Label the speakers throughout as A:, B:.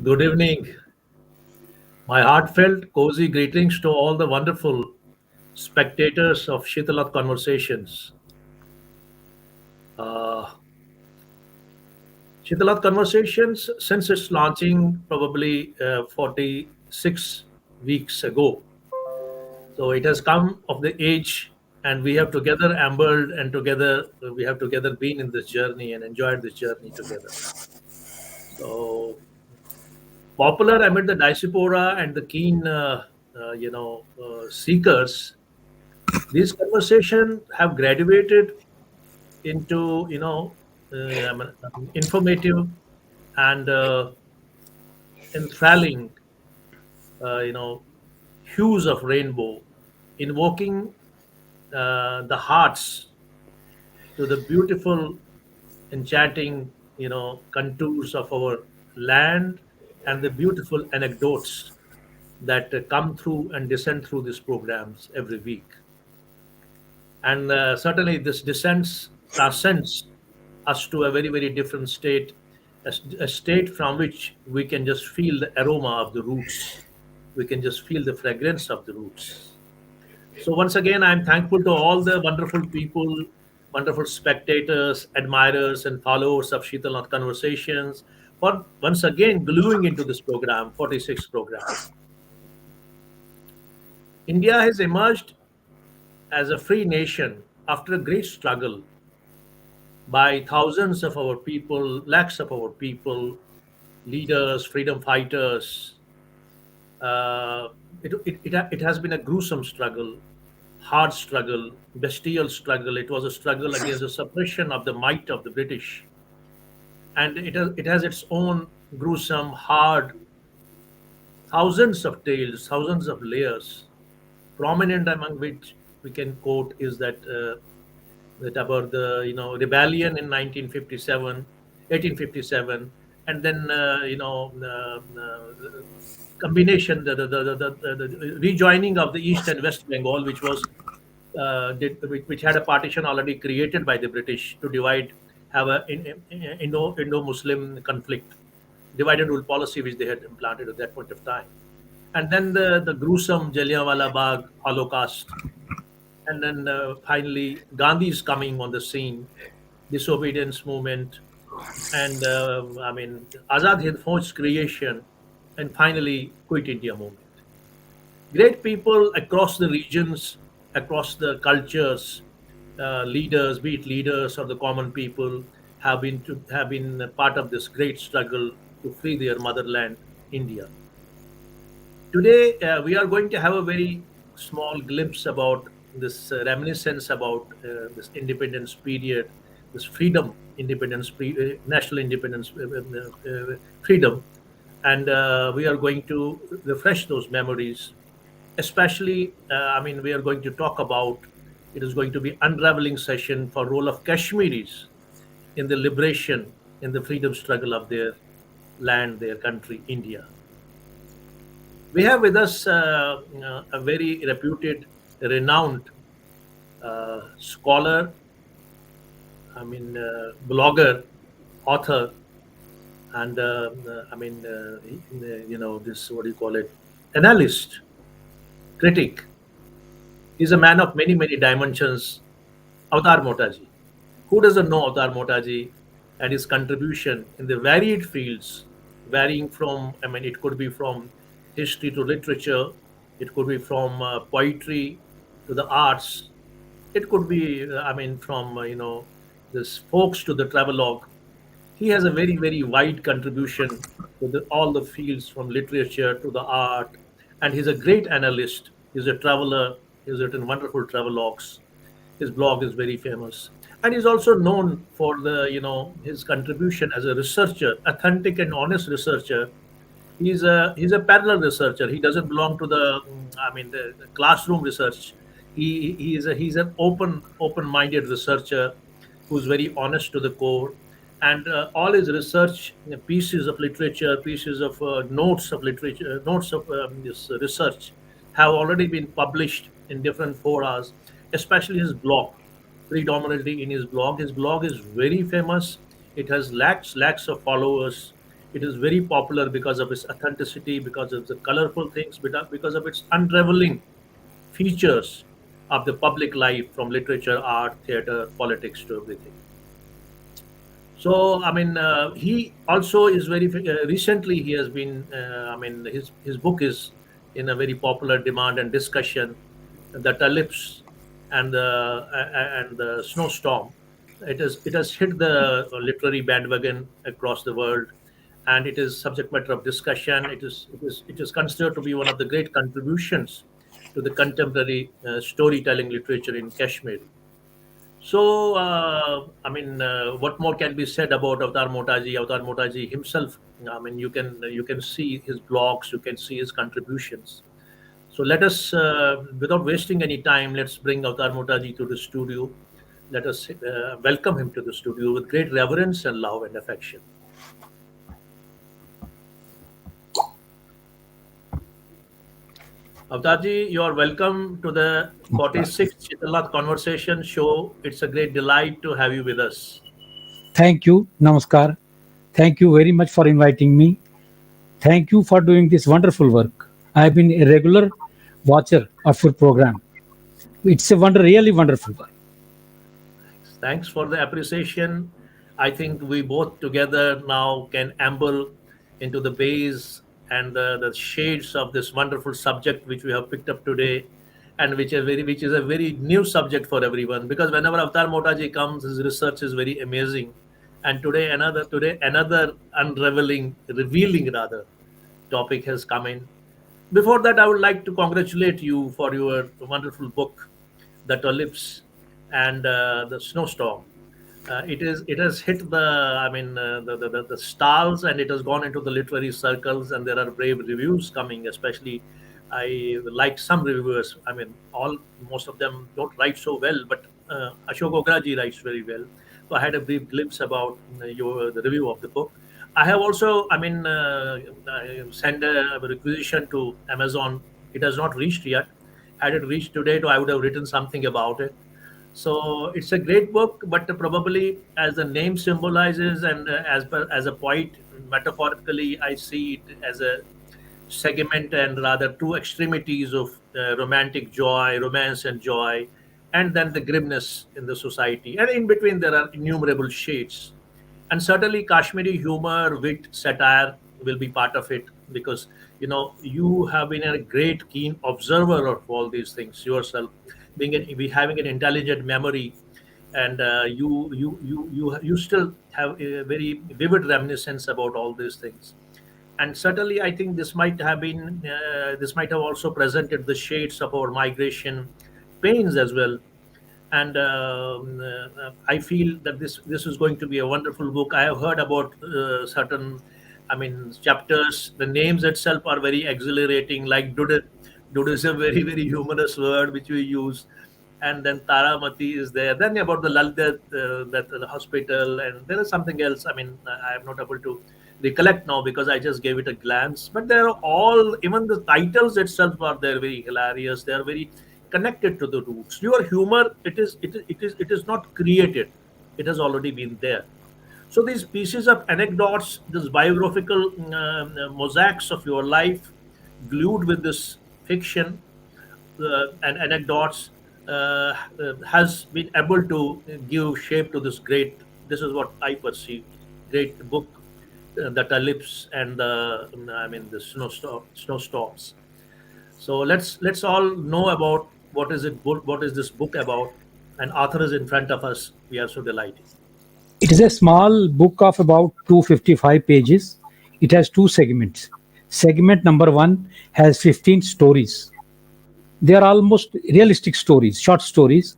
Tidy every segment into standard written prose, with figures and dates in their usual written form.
A: Good evening. My heartfelt, cozy greetings to all the wonderful spectators of Shitalat Conversations. Uh, Shitalat Conversations, since its launching probably 46 weeks ago, so it has come of the age, and we have together ambled and together we have together been in this journey and enjoyed this journey together. So popular amid the diaspora and the keen, seekers. These conversations have graduated into, informative and enthralling, uh, you know, hues of rainbow, invoking the hearts to the beautiful, enchanting, contours of our land and the beautiful anecdotes that come through and descend through these programs every week. And certainly this descends transcends us to a very very different state, a state from which we can just feel the aroma of the roots, we can just feel the fragrance of the roots. So once again, I'm thankful to all the wonderful people, wonderful spectators, admirers and followers of Shitalath Conversations for once again gluing into this program, 46 program. India has emerged as a free nation after a great struggle by thousands of our people, lakhs of our people, leaders, freedom fighters. It has been a gruesome struggle, hard struggle, bestial struggle. It was a struggle against the suppression of the might of the British. And it has its own gruesome, hard, thousands of tales, thousands of layers. Prominent among which we can quote is that about the rebellion in 1957, 1857, and then combination the rejoining of the East and West Bengal, which was which had a partition already created by the British to divide, have a Indo-Muslim conflict, divide and rule policy which they had implanted at that point of time, and then the gruesome Jallianwala Bagh Holocaust, and then finally Gandhi's coming on the scene, disobedience movement, and Azad Hind Fauj's creation, and finally Quit India movement. Great people across the regions, across the cultures, leaders, be it leaders or the common people, have been a part of this great struggle to free their motherland, India. Today, we are going to have a very small glimpse about this reminiscence about this independence period, this freedom, national independence, freedom, and we are going to refresh those memories. Especially, we are going to talk about. It is going to be unraveling session for role of Kashmiris in the liberation, in the freedom struggle of their land, their country, India. We have with us a very reputed, renowned scholar, blogger, author, and this, what do you call it, analyst, critic. He's a man of many, many dimensions, Avtar Mota ji. Who doesn't know Avtar Mota ji and his contribution in the varied fields, varying from, it could be from history to literature, it could be from poetry to the arts, it could be, from, this folks to the travelogue. He has a very, very wide contribution to all the fields from literature to the art, and he's a great analyst. He's a traveler. He's written wonderful travelogues. His blog is very famous, and he's also known for his contribution as a researcher, authentic and honest researcher. He's a parallel researcher. He doesn't belong to the classroom research. He's an open-minded researcher who's very honest to the core, and all his research, pieces of literature, pieces of notes of literature, notes of this research have already been published in different forums, especially his blog, predominantly in his blog. His blog is very famous. It has lakhs of followers. It is very popular because of its authenticity, because of the colorful things, because of its unraveling features of the public life, from literature, art, theater, politics to everything. So, I mean, he also is recently he has been, I mean, his book is in a very popular demand and discussion. The tulips and the snowstorm. It has hit the literary bandwagon across the world, and it is subject matter of discussion. It is considered to be one of the great contributions to the contemporary storytelling literature in Kashmir. So, I mean, what more can be said about Avtar Motaji? Avtar Motaji himself. I mean, you can see his blogs, you can see his contributions. So let us, without wasting any time, let's bring Avtar Motaji to the studio. Let us welcome him to the studio with great reverence and love and affection. Avtarji, you are welcome to the 46th Chitalat Conversation Show. It's a great delight to have you with us.
B: Thank you. Namaskar. Thank you very much for inviting me. Thank you for doing this wonderful work. I have been a regular watcher of your program. It's a really wonderful work.
A: Thanks for the appreciation. I think we both together now can amble into the base and the shades of this wonderful subject which we have picked up today, and which is a very new subject for everyone. Because whenever Avtar Motaji comes, his research is very amazing, and today another unraveling, revealing rather, topic has come in. Before that, I would like to congratulate you for your wonderful book, The Tulips and the Snowstorm. It has hit the, I mean, the stalls, and it has gone into the literary circles, and there are brave reviews coming. Especially, I like some reviewers. I mean, all most of them don't write so well, but Ashok Ograji writes very well. So I had a brief glimpse about the review of the book. I have also, I mean, I sent a requisition to Amazon. It has not reached yet. Had it reached today, I would have written something about it. So it's a great book, but probably, as the name symbolizes, and as a poet, metaphorically, I see it as a segment and rather two extremities of romantic joy, romance and joy, and then the grimness in the society. And in between, there are innumerable shades. And certainly, Kashmiri humor, wit, satire will be part of it, because you have been a great, keen observer of all these things yourself, having an intelligent memory, and you still have a very vivid reminiscence about all these things. And certainly, I think this might have also presented the shades of our migration pains as well. And I feel that this is going to be a wonderful book. I have heard about certain, I mean, chapters. The names itself are very exhilarating. Like Dud. Dud is a very very humorous word which we use, and then Taramati is there. Then about the Laldet, that the hospital, and there is something else. I mean, I am not able to recollect now because I just gave it a glance. But they are all, even the titles itself are there very hilarious. They are very connected to the roots. Your humor, it is not created. It has already been there. So these pieces of anecdotes, these biographical mosaics of your life, glued with this fiction and anecdotes, has been able to give shape to this great. This is what I perceive. Great book, the tulips and the snowstorms. So let's all know about what is this book about, and author is in front of us. We are so delighted.
B: It is a small book of about 255 pages. It has two segments. Segment number one has 15 stories. They are almost realistic stories, short stories.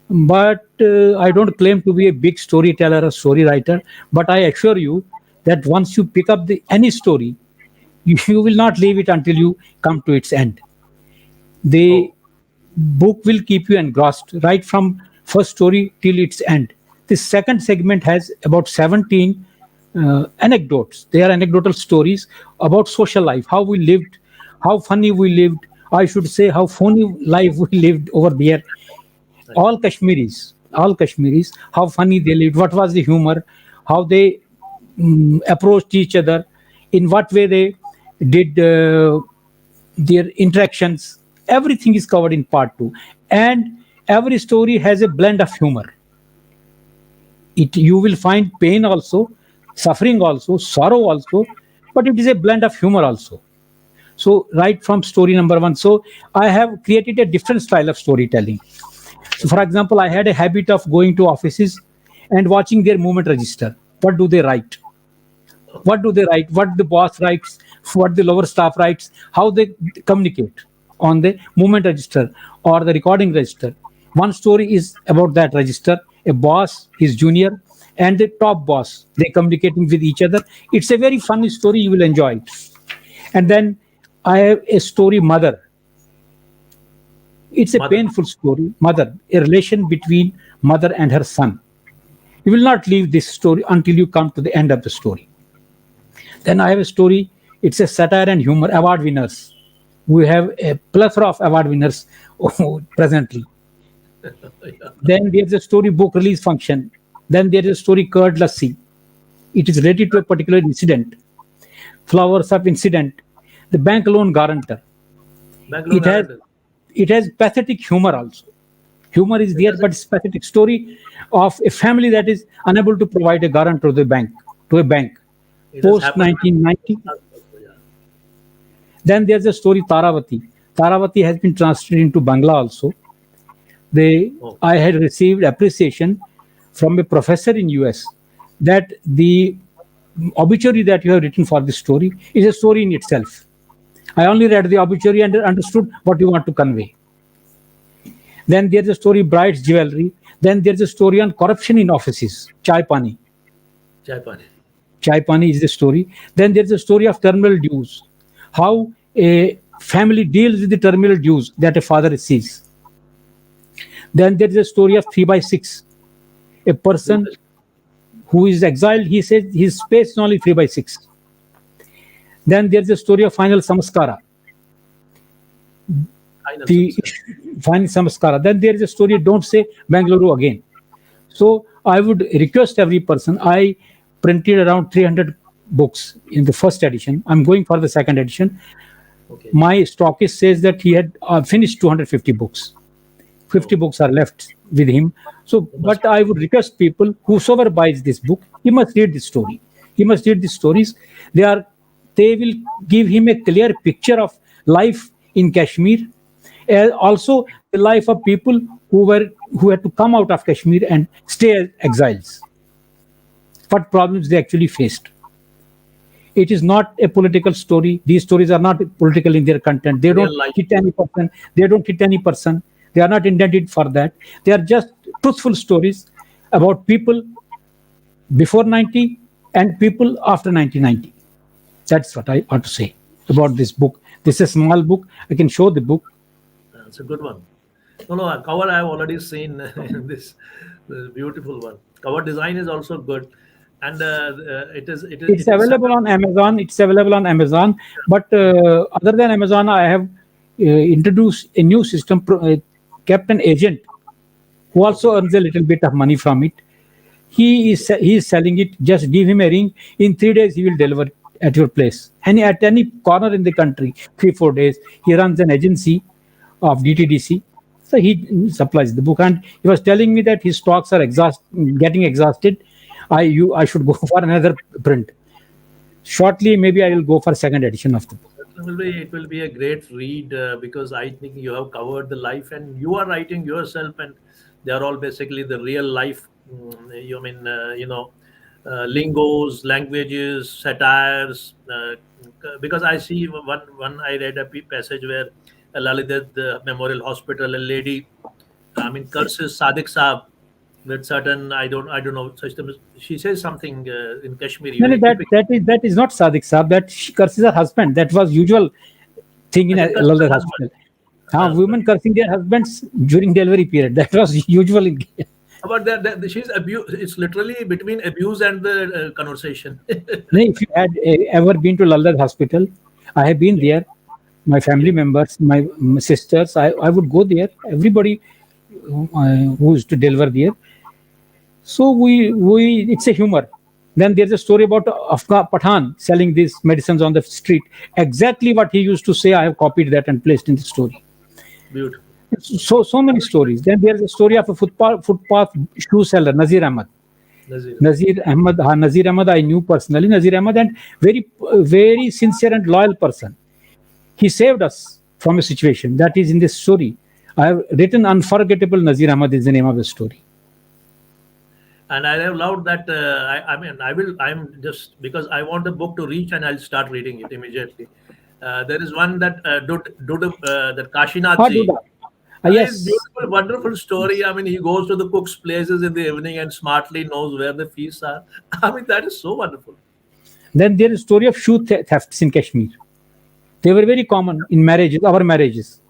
B: But I don't claim to be a big storyteller or story writer. But I assure you that once you pick up any story, you will not leave it until you come to its end. The
A: Oh,
B: book will keep you engrossed right from first story till its end. The second segment has about 17 anecdotes. They are anecdotal stories about social life, how we lived, how funny we lived. I should say how funny life we lived over there.
A: right,
B: All Kashmiris, how funny they lived, what was the humor, how they approached each other, in what way they did their interactions. Everything is covered in part two, and every story has a blend of humor. It you will find pain also, suffering also, sorrow also, but it is a blend of humor also. So right from story number one, so I have created a different style of storytelling. So for example, I had a habit of going to offices and watching their movement register. What do they write? What do they write? What the boss writes? What the lower staff writes? How they communicate on the movement register or the recording register. One story is about that register. A boss, his junior, and the top boss. They communicating with each other. It's a very funny story. You will enjoy it. And then I have a story, Mother. It's a
A: Mother.
B: painful story, Mother, a relation between mother and her son. You will not leave this story until you come to the end of the story. Then I have a story, it's a satire and humor, award winners. We have a plethora of award winners presently. Then there's a story book release function. Then there is a story Curd Lassi. It is related to a particular incident. Flowers of incident. The bank loan guarantor.
A: Bangalore
B: It has
A: Garden.
B: it has pathetic humor also. Humor is
A: It
B: there,
A: has
B: but it's pathetic story of a family that is unable to provide a guarantor to a bank
A: it has
B: post
A: happened.
B: 1990.
A: Yeah.
B: Then there's a story Taravati. Taravati has been translated into Bangla also. They
A: Oh,
B: I had received appreciation from a professor in US that the obituary that you have written for this story is a story in itself. I only read the obituary and understood what you want to convey. Then there's a story Bride's Jewelry. Then there's a story on corruption in offices, Chai Pani.
A: Japan.
B: Chai Pani is the story. Then there's a story of terminal dues, how a family deals with the terminal dues that a father receives. Then there's a story of 3 by 6. A person who is exiled, he says his space is only 3 by 6. Then there's a story of final samskara,
A: Final
B: the
A: sunset.
B: final samskara. Then there is a story, don't say Bangalore again. So I would request every person, I printed around 300 books in the first edition. I'm going for the second edition.
A: Okay.
B: My stockist says that he had finished 250 books. 50
A: Oh,
B: books are left with him. So,
A: you must.
B: but I would request people, whosoever buys this book, he must read this story. He must read these stories. They will give him a clear picture of life in Kashmir, also the life of people who had to come out of Kashmir and stay as exiles. What problems they actually faced. It is not a political story. These stories are not political in their content. They don't
A: Real life.
B: hit any person. They don't hit any person. They are not intended for that. They are just truthful stories about people before 90 and people after 1990. That's what I want to say about this book. This is a small book. I can show the book.
A: It's a good one. No, no, a cover I've already seen in this beautiful one. Cover design is also good, and
B: It's
A: it is
B: available on Amazon. It's available on Amazon. But other than Amazon, I have introduced a new system, Captain Agent, who also
A: okay.
B: earns a little bit of money from it. He is selling it. Just give him a ring. In 3 days, he will deliver it at your place. And at any corner in the country, 3 4 days, he runs an agency of DTDC. So he supplies the book, and he was telling me that his stocks are getting exhausted. I should go for another print. Shortly, maybe I will go for second edition of the book.
A: It will be a great read because I think you have covered the life and you are writing yourself, and they are all basically the real life. You mean lingos, languages, satires. Because I see one I read a passage where Lalited Memorial Hospital, a lady, I mean, curses Sadiq Saab with certain I don't know such things. She says something in Kashmiri
B: No, no,
A: very typical.
B: that is not Sadiq Saab. That she curses her husband. That was usual thing in
A: I
B: a
A: think curses
B: Lalda
A: her husband.
B: hospital.
A: Husband.
B: Women cursing their husbands during delivery period. That was usual in.
A: About that, she's abuse. It's literally between abuse and the conversation.
B: No, if you had ever been to Lalda hospital, I have been
A: Yeah,
B: there. My family
A: yeah.
B: members, my sisters, I would go there. Everybody who used to deliver there. So we it's a humor. Then there's a story about Afghan Pathan selling these medicines on the street. Exactly what he used to say, I have copied that and placed in the story.
A: Beautiful.
B: So many stories. Then there's a story of a footpath shoe seller, Nazir Ahmad.
A: Nazir.
B: Nazir Ahmad, I knew personally. Nazir Ahmad, and very sincere and loyal person. He saved us from a situation that is in this story. I have written Unforgettable Nazir Ahmad is the name of the story.
A: And I have loved that. I mean, I will. I'm just because I want the book to reach, and I'll start reading it immediately. There is one that that Kashinath
B: Ah, do
A: ji.
B: that. Ah,
A: I mean, it's
B: yes.
A: beautiful, wonderful story. I mean, he goes to the cook's places in the evening and smartly knows where the feasts are. I mean, that is so wonderful.
B: Then there is story of shoe thefts in Kashmir. They were very common in marriages, our marriages.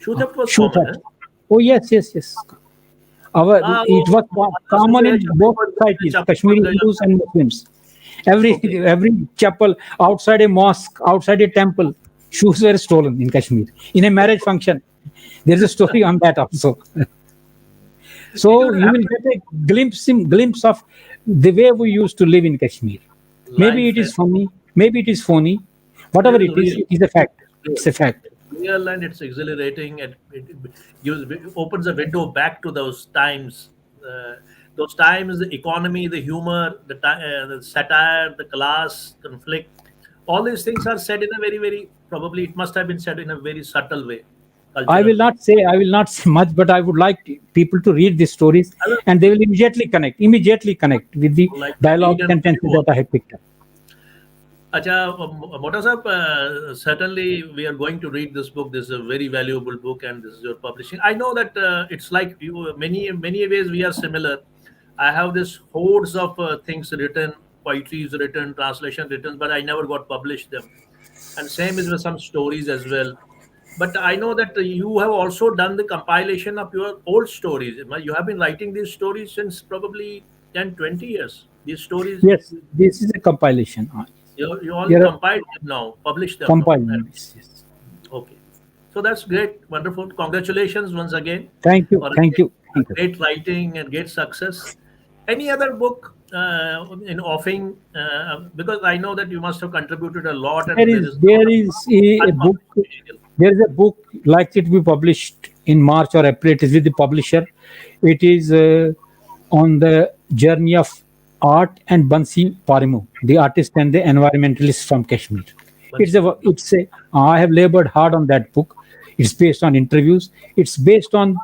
A: Shoe theft was
B: Shoe
A: common. Eh?
B: theft. Oh yes, yes, yes. Our
A: Ah,
B: it was common in both societies, Kashmiri Hindus and Muslims.
A: okay.
B: Every chapel, outside a mosque, outside a temple, shoes were stolen in Kashmir. In a marriage function, there's a story on that also.
A: It
B: So
A: will
B: you will
A: happen.
B: get a glimpse of the way we used to live in Kashmir. Maybe
A: Life
B: it
A: and
B: is funny, maybe it is phony.
A: it
B: Whatever
A: is real.
B: it is a fact.
A: It's real.
B: It's a fact.
A: It's real and it's exhilarating. It gives opens a window back to those times. Those times, the economy, the humor, the satire, the class conflict, all these things are said in a very probably it must have been said in a very subtle way, culturally.
B: I will not say much, but I would like people to read these stories,
A: I will
B: and they will immediately connect with the
A: like to read
B: dialogue
A: and
B: sentences
A: review.
B: that I have picked up.
A: Acha, Mota Sahab, certainly we are going to read this book. This is a very valuable book, and this is your publishing. I know that it's like you, many ways we are similar. I have this hordes of things written, poetries written, translation written, but I never got published them. And same is with some stories as well. But I know that you have also done the compilation of your old stories. You have been writing these stories since probably 10, 20 years. These stories,
B: Yes, this is a compilation.
A: you all
B: You're
A: compiled them now, published them now.
B: compiling this. Yes.
A: Okay. So that's great. Wonderful. Congratulations once again
B: Thank you,
A: for
B: thank you,
A: a
B: thank you.
A: great writing and great success. Any other book in offing? Because I know that you must have contributed a lot and there is a lot
B: There
A: of
B: is a book.
A: unpublished material.
B: There is a book likely to be published in March or April. It is with the publisher. It is on the journey of art and Bansi Parimu, the artist and the environmentalist from Kashmir.
A: Bansi Puri.
B: It's a, I have labored hard on that book. It's based on interviews. It's based on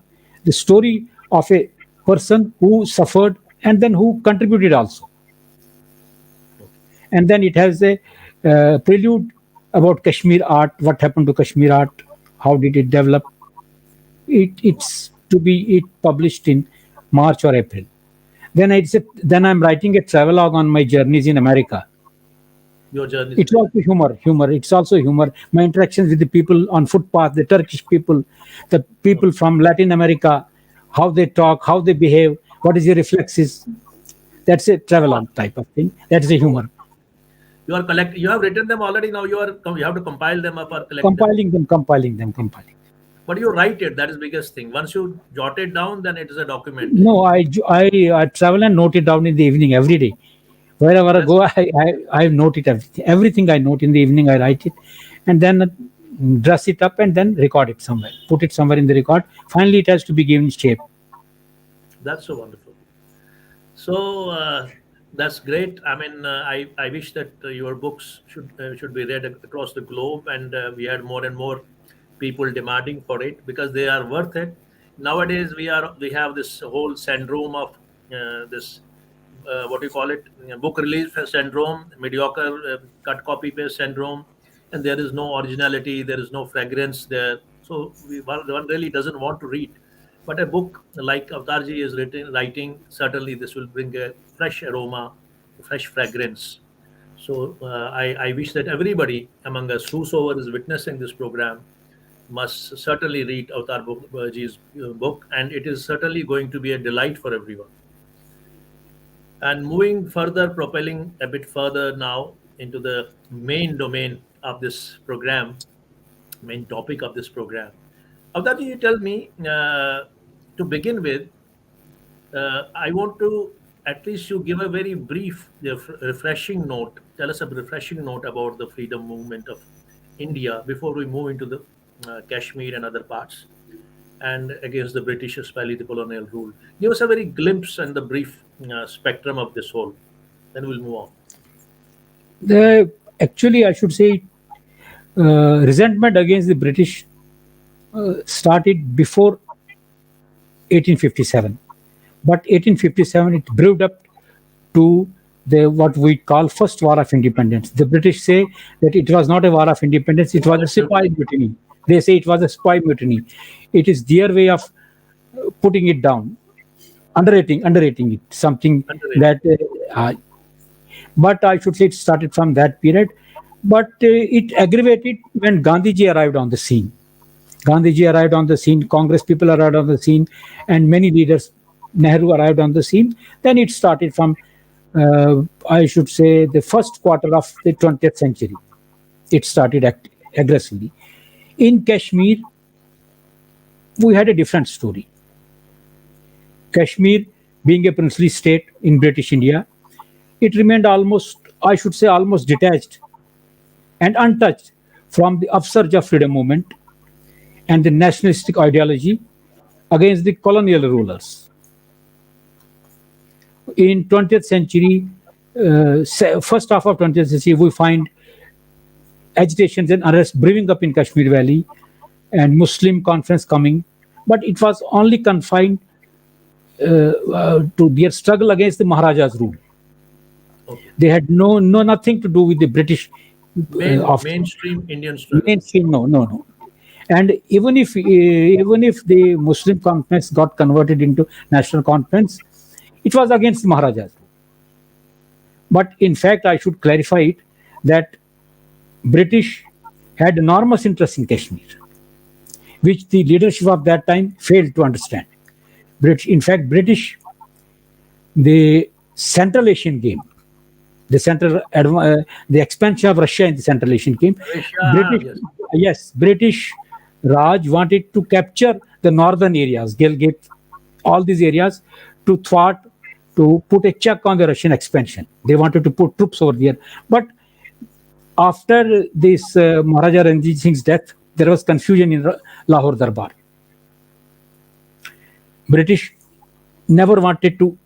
B: the story of a person who suffered and then who contributed also. And then it has a prelude about Kashmir art, what happened to Kashmir art, how did it develop. It's to be published in March or April. Then I'm writing a travelogue on my journeys in America.
A: Your journey is
B: It's
A: great.
B: also humor. It's also humor. My interactions with the people on footpath, the Turkish people, the people from Latin America, how they talk, how they behave, what is your reflexes. That's a
A: So,
B: travelogue type of thing. That's a
A: so
B: humor.
A: you are collect. You have written them already. Now you have to compile them up or collect them.
B: Compiling.
A: But you write it. That is biggest thing. Once you jot it down, then it is a document.
B: No, I travel and note it down in the evening every day. Wherever I
A: That's
B: go, I note it everything. Everything I note in the evening, I write it, and then dress it up and then record it somewhere. Put it somewhere in the record. Finally, it has to be given shape.
A: that's so wonderful. So that's great. I mean, I wish that your books should be read across the globe, and we had more and more people demanding for it because they are worth it. Nowadays, we have this whole syndrome of this what do you call it, book release syndrome, mediocre cut copy paste syndrome, and there is no originality, there is no fragrance there. So one really doesn't want to read. But a book like Avtarji is writing, certainly this will bring a fresh aroma, fresh fragrance. So I wish that everybody among us, whosoever is witnessing this program, must certainly read Ji's book, and it is certainly going to be a delight for everyone. And moving further, propelling a bit further now into the main domain of this program, main topic of this program. Avtar, you tell me to begin with, I want to at least you give a very brief, refreshing note. Tell us a refreshing note about the freedom movement of India before we move into the Kashmir and other parts, and against the British, especially the colonial rule. Give us a very glimpse and the brief spectrum of this whole. Then we'll move on.
B: The actually, I should say, resentment against the British started before 1857, but 1857 it brewed up to the what we call first war of independence. The British say that it was not a war of independence; it was a spy mutiny. They say it was a spy mutiny. It is their way of putting it down, underrating it. Something
A: Underrated.
B: that, but I should say it started from that period. But it aggravated when Gandhiji arrived on the scene. Gandhiji arrived on the scene, Congress people arrived on the scene, and many leaders, Nehru arrived on the scene. Then it started from, I should say, the first quarter of the 20th century. It started aggressively. In Kashmir, we had a different story. Kashmir, being a princely state in British India, it remained almost, I should say, almost detached and untouched from the upsurge of freedom movement and the nationalistic ideology against the colonial rulers. In 20th century, first half of 20th century, we find agitations and unrest brewing up in Kashmir Valley and Muslim conference coming, but it was only confined to their struggle against the Maharaja's rule.
A: Okay.
B: They had nothing to do with the British
A: Mainstream Indian struggle.
B: mainstream. No. And even if the Muslim conference got converted into national conference, it was against Maharajas. But in fact, I should clarify it that British had enormous interest in Kashmir, which the leadership of that time failed to understand. In fact, British, the Central Asian game, the expansion of Russia in the Central Asian game,
A: Russia, yes.
B: British Raj wanted to capture the northern areas, Gilgit, all these areas, to put a check on the Russian expansion. They wanted to put troops over there. But after this Maharaja Ranjit Singh's death, there was confusion in Lahore Darbar. British never wanted to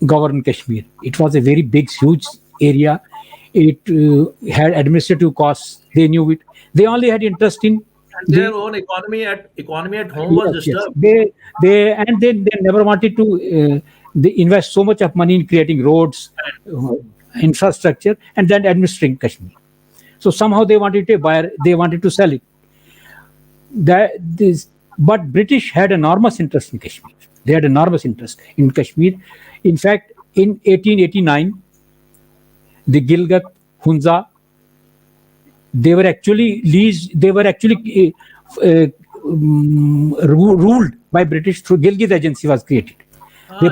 B: govern Kashmir. It was a very big, huge area. It had administrative costs. They knew it. They only had interest in
A: Their own economy at home was disturbed.
B: They never wanted to they invest so much of money in creating roads, infrastructure, and then administering Kashmir. So somehow they wanted to buy, they wanted to sell it. But British had enormous interest in Kashmir. They had enormous interest in Kashmir. In fact, in 1889, the Gilgit, Hunza, they were actually ruled by British through Gilgit Agency was created. They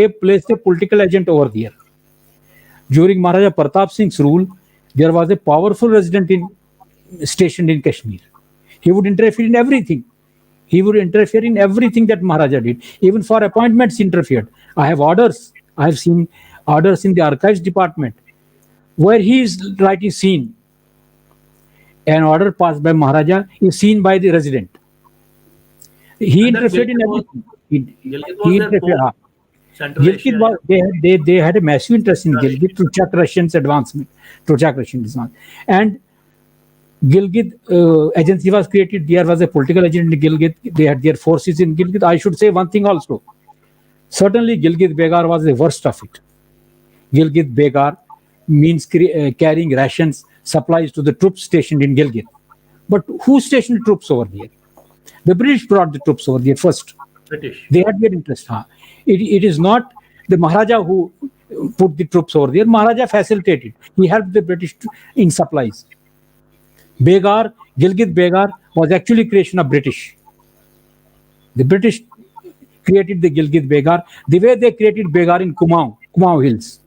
B: placed a political agent over there. During Maharaja Pratap Singh's rule, there was a powerful resident stationed in Kashmir. He would interfere in everything. He would interfere in everything that Maharaja did. Even for appointments, interfered. I have orders. I have seen orders in the archives department where he is writing scene. An order passed by Maharaja is seen by the resident. He interfered in everything. He interfered. Gilgit was, they had a massive interest in Gilgit to check Russians' advancement, and Gilgit agency was created. There was a political agent in Gilgit. They had their forces in Gilgit. I should say one thing also. Certainly, Gilgit Begar was the worst of it. Gilgit Begar means carrying rations, supplies to the troops stationed in Gilgit. But who stationed troops over there? The British brought the troops over there first.
A: British.
B: They had their interest. It is not the Maharaja who put the troops over there. Maharaja facilitated. He helped the British in supplies. Gilgit Begar was actually creation of British. The British created the Gilgit Begar the way they created Begar in Kumaon Hills.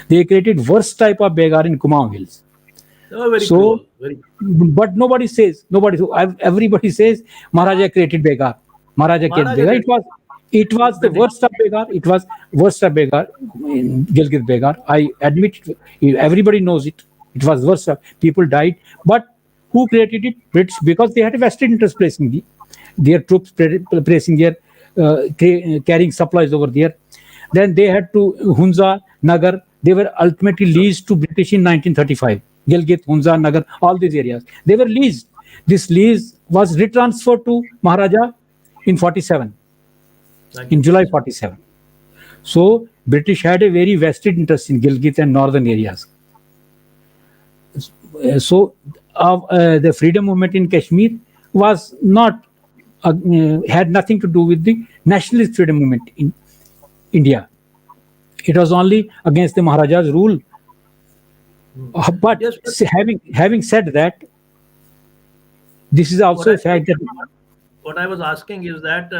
B: They created worst type of Begar in Kumaon Hills.
A: Oh, very cool.
B: But everybody says Maharaja created Begar. Maharaja created Begar. It was the
A: British.
B: worst of Begar. It was worst of Begar in Gilgit Begar. I admit it. Everybody knows it. It was worst of. People died. But who created it? British, because they had a vested interest placing their troops, placing their carrying supplies over there. Then they had to Hunza, Nagar. They were ultimately leased to British in 1935. Gilgit, Hunza, Nagar, all these areas. They were leased. This lease was retransferred to Maharaja in 47, in July
A: 1947.
B: 47. So British had a very vested interest in Gilgit and northern areas. So the freedom movement in Kashmir was not had nothing to do with the nationalist freedom movement in India. It was only against the Maharaja's rule. But
A: Yes, but
B: having said that, this is
A: what
B: also
A: I
B: a fact that
A: what I was asking is that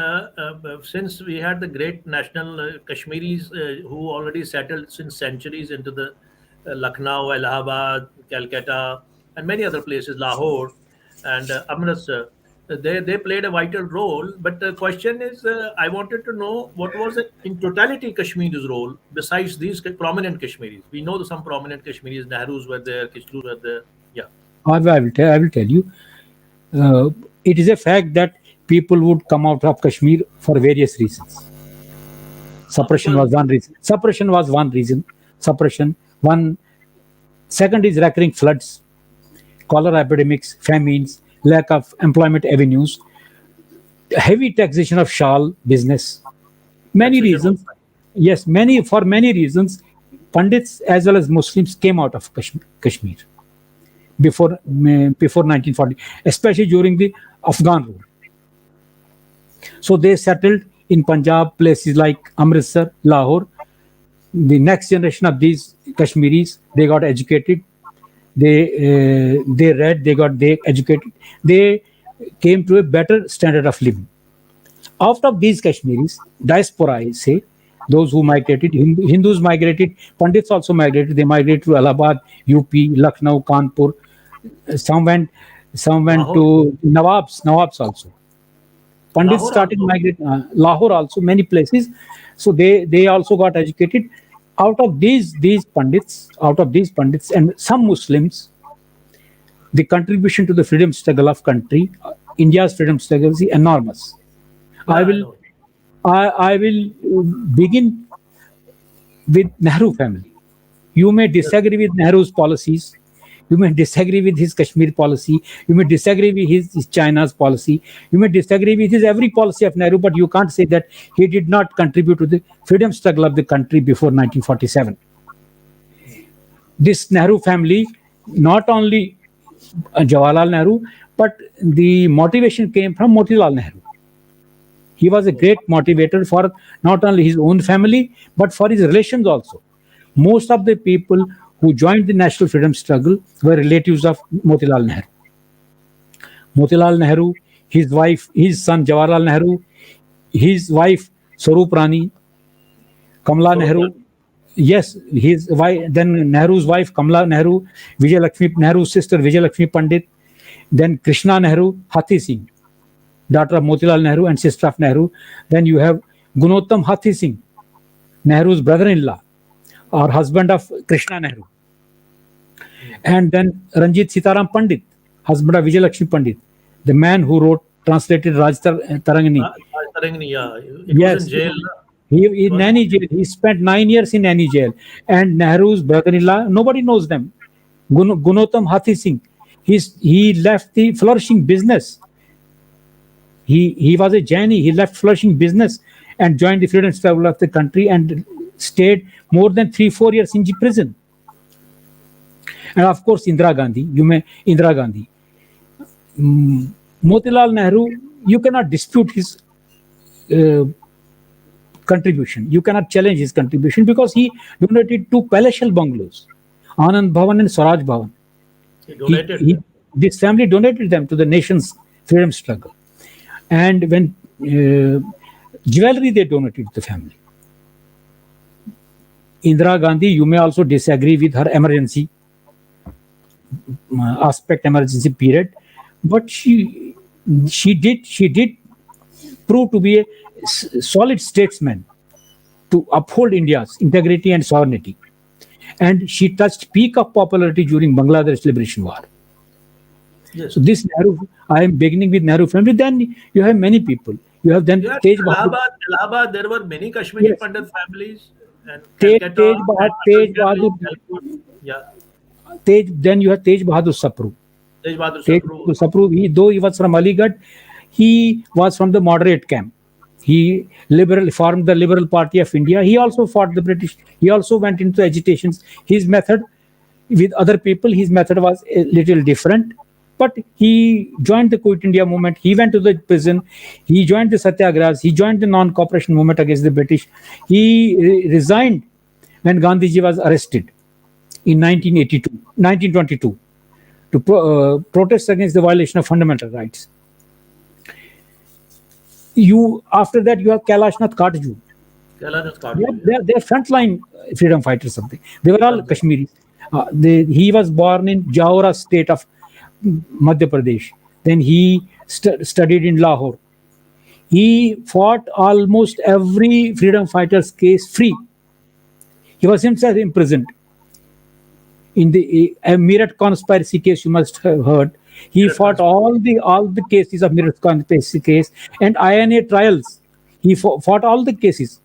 A: since we had the great national Kashmiris who already settled since centuries into the Lucknow, Allahabad, Calcutta, and many other places, Lahore and Amritsar, they played a vital role. But the question is, I wanted to know what was in totality Kashmir's role besides these prominent Kashmiris. We know some prominent Kashmiris, Nehrus were there, Kishlus were there. Yeah.
B: I will tell you. Uh, it is a fact that people would come out of Kashmir for various reasons. Suppression
A: Because
B: was one reason. Suppression was one reason. Suppression. One. Second is recurring floods, cholera epidemics, famines, lack of employment avenues, heavy taxation of shawl business. Many
A: taxation was
B: reasons. Yes, many reasons, Pandits as well as Muslims came out of Kashmir before 1940, especially during the Afghan rule. So they settled in Punjab, places like Amritsar, Lahore. The next generation of these Kashmiris, they got educated. They read, they educated. They came to a better standard of living. Out of these Kashmiris, diaspora, I say, those who migrated, Hindus migrated, Pandits also migrated. They migrated to Allahabad, UP, Lucknow, Kanpur. Some went, some went
A: Lahore.
B: to Nawabs also. Pandits
A: Lahore
B: started
A: also.
B: migrating, Lahore also, many places. So they also got educated. Out of these Pandits and some Muslims, the contribution to the freedom struggle of country, India's freedom struggle is enormous. I
A: Yeah, I
B: will
A: know.
B: I will begin with Nehru family. You may
A: Yes.
B: disagree with Nehru's policies. You may disagree with his Kashmir policy. You may disagree with his China's policy. You may disagree with his every policy of Nehru, but you can't say that he did not contribute to the freedom struggle of the country before 1947. This Nehru family, not only Jawaharlal Nehru, but the motivation came from Motilal Nehru. He was a great motivator for not only his own family, but for his relations also. Most of the people who joined the national freedom struggle were relatives of Motilal Nehru. Motilal Nehru, his wife, his son Jawaharlal Nehru, his wife Swarup Rani, Kamala
A: Swarup.
B: Nehru. Yes, his wife, then Nehru's wife Kamala Nehru, Vijay Lakshmi Nehru's sister Vijay Lakshmi Pandit, then Krishna Nehru, Hathi Singh, daughter of Motilal Nehru and sister of Nehru. Then you have Gunottam Hathi Singh, Nehru's brother-in-law or husband of Krishna Nehru. And then Ranjit Sitaram Pandit, husband of Vijay Lakshmi Pandit, the man who translated Tarangani.
A: Tarangani, yeah. It was in
B: Yes,
A: jail.
B: he
A: It
B: in
A: was
B: Naini jail. He spent 9 years in Naini jail. And Nehru's brother-in-law, nobody knows them. Gunottam Hathi Singh. He left the flourishing business. He was a Jaini. He left flourishing business and joined the freedom struggle of the country and stayed more than 3-4 years in prison. And of course, Indira Gandhi. Indira Gandhi. Motilal Nehru. You cannot dispute his uh, contribution. You cannot challenge his contribution because he donated two palatial bungalows, Anand Bhavan and Swaraj Bhavan.
A: he
B: He,
A: donated
B: he
A: them.
B: this family donated them to the nation's freedom struggle. And when jewelry they donated to the family. Indira Gandhi, you may also disagree with her emergency emergency period, but she did prove to be solid statesman to uphold India's integrity and sovereignty. And she touched peak of popularity during Bangladesh Liberation War.
A: Yes.
B: So this Nehru, I am beginning with Nehru family. Then you have many people. You have then
A: Yeah,
B: Tej Bahadur.
A: Allahabad, there were many Kashmiri
B: Yes.
A: Pandit families, and
B: Tej
A: Calcutta, and
B: Tej
A: other
B: Bahadur.
A: families, yeah,
B: Then you have Tej Bahadur Sapru.
A: Tej Bahadur
B: Tej
A: Sapru.
B: Bahadur Sapru, though he was from Aligarh, he was from the moderate camp. He formed the Liberal Party of India. He also fought the British. He also went into agitations. His method with other people, his method was a little different. But he joined the Quit India movement. He went to the prison. He joined the Satyagrahas. He joined the non-cooperation movement against the British. He resigned when Gandhiji was arrested in 1922, to protest against the violation of fundamental rights. After that, you have Kailashnath Khadju. They're frontline freedom fighters. Something. They were all Kashmiris. He was born in Jawara state of Madhya Pradesh. Then he studied in Lahore. He fought almost every freedom fighter's case free. He was himself imprisoned. In the Meerut conspiracy case, you must have heard, he fought all the cases of Meerut conspiracy case and INA trials. He fought all the cases.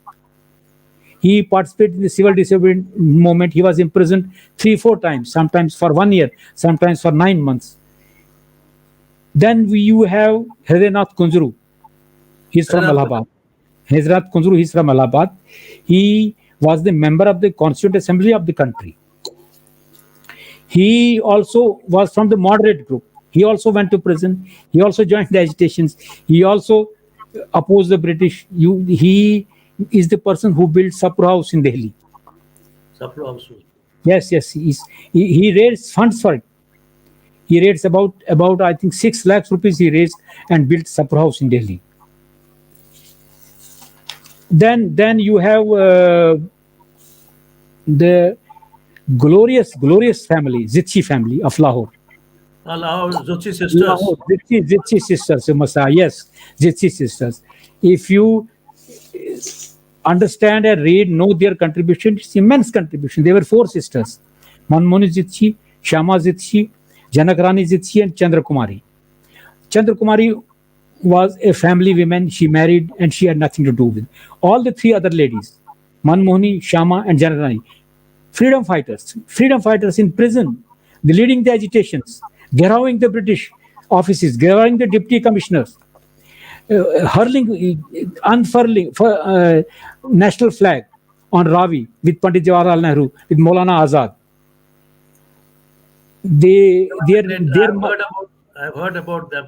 B: He participated in the civil disobedience movement. He was imprisoned 3-4 times, sometimes for 1 year, sometimes for 9 months. Then you have Hridainath Kunjuru. He's from Allahabad. Hridainath Kunjuru, he's from Allahabad. He was the member of the Constituent Assembly of the country. He also was from the moderate group. He also went to prison. He also joined the agitations. He also opposed the British. He is the person who built Sapru House in Delhi.
A: Sapru House.
B: Yes. He raised funds for it. He raised about I think 6 lakhs rupees he raised and built Sapru House in Delhi. Then you have the glorious family, Zitchi family of Lahore.
A: Lahore, Zutchi sisters.
B: Lahore, Zitchi sisters, you must say. Yes, Zitchi sisters. If you understand and know their contribution, it's immense contribution. They were 4 sisters: Manmoni Zitchi, Shama Zitchi, Janakrani Zitchi, and Chandrakumari. Chandrakumari was a family woman. She married and she had nothing to do with all the 3 other ladies: Manmohani, Shama, and Janakrani. Freedom fighters in prison, leading the agitations, gharawing the British offices, gharawing the deputy commissioners, unfurling national flag on Ravi with Pandit Jawaharlal Nehru, with Maulana Azad.
A: I've heard about them.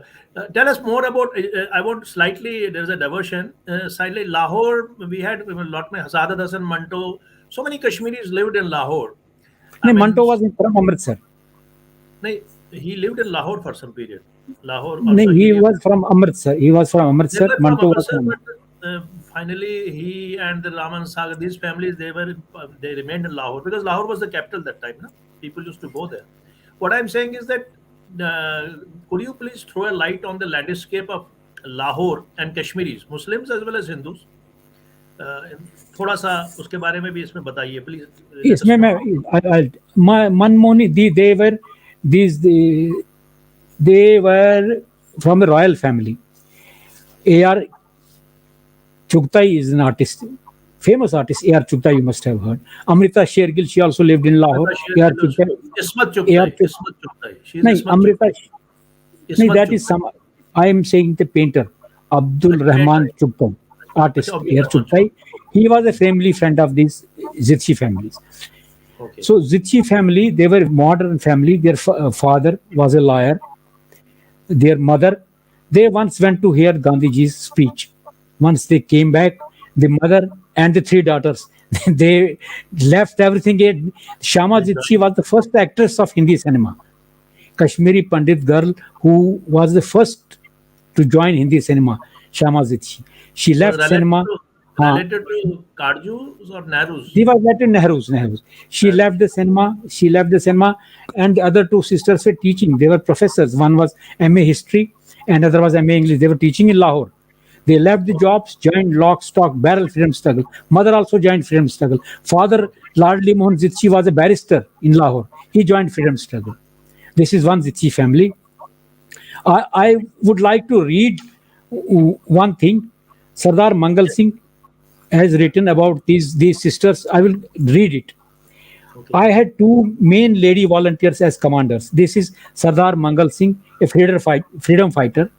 A: Tell us more about. I want slightly. There's a diversion. Slightly Lahore. We had a lot. Hasadat Hasan Manto. So many Kashmiris lived in Lahore.
B: Manto was from Amritsar.
A: He lived in Lahore for some period. Lahore.
B: He was from Amritsar. Manto was from.
A: But, finally, he and the Raman Sagar, these families, they remained in Lahore because Lahore was the capital that time. No? People used to go there. What I'm saying is that could you please throw a light on the landscape of Lahore and Kashmiris, Muslims as well as Hindus? थोड़ा सा उसके बारे में भी इसमें बताइए please.
B: इसमें मैं Manmohini they were from a royal family. A.R. Chugtai is an artist, famous artist. A.R. Chugtai, you must have heard. Amrita Shergill, she also lived in Lahore. A.R. Chugtai.
A: Ismat Chugtai.
B: Amrita. That is some. I am saying the painter Abdul Rahman Chugtai, artist. A.R. Chugtai. He was a family friend of these Zitchi families.
A: Okay.
B: So Zitchi family, they were modern family. Their father was a lawyer. Their mother, they once went to hear Gandhiji's speech. Once they came back, the mother and the 3 daughters, they left everything. Shama Zitchi was the first actress of Hindi cinema. Kashmiri Pandit girl who was the first to join Hindi cinema, Shama Zitchi. She left cinema.
A: Related to Khadju's or Nehru's?
B: She was related to Nehru's. She left the cinema, and the other 2 sisters were teaching. They were professors. One was MA History and other was MA English. They were teaching in Lahore. They left the jobs, joined lock, stock, barrel freedom struggle. Mother also joined freedom struggle. Father, Ladli Mohan Zitchi, was a barrister in Lahore. He joined freedom struggle. This is one Zitchi family. I would like to read one thing. Sardar Mangal Singh has written about these sisters. I will read it.
A: Okay.
B: I had two main lady volunteers as commanders. This is Sardar Mangal Singh, a freedom fighter,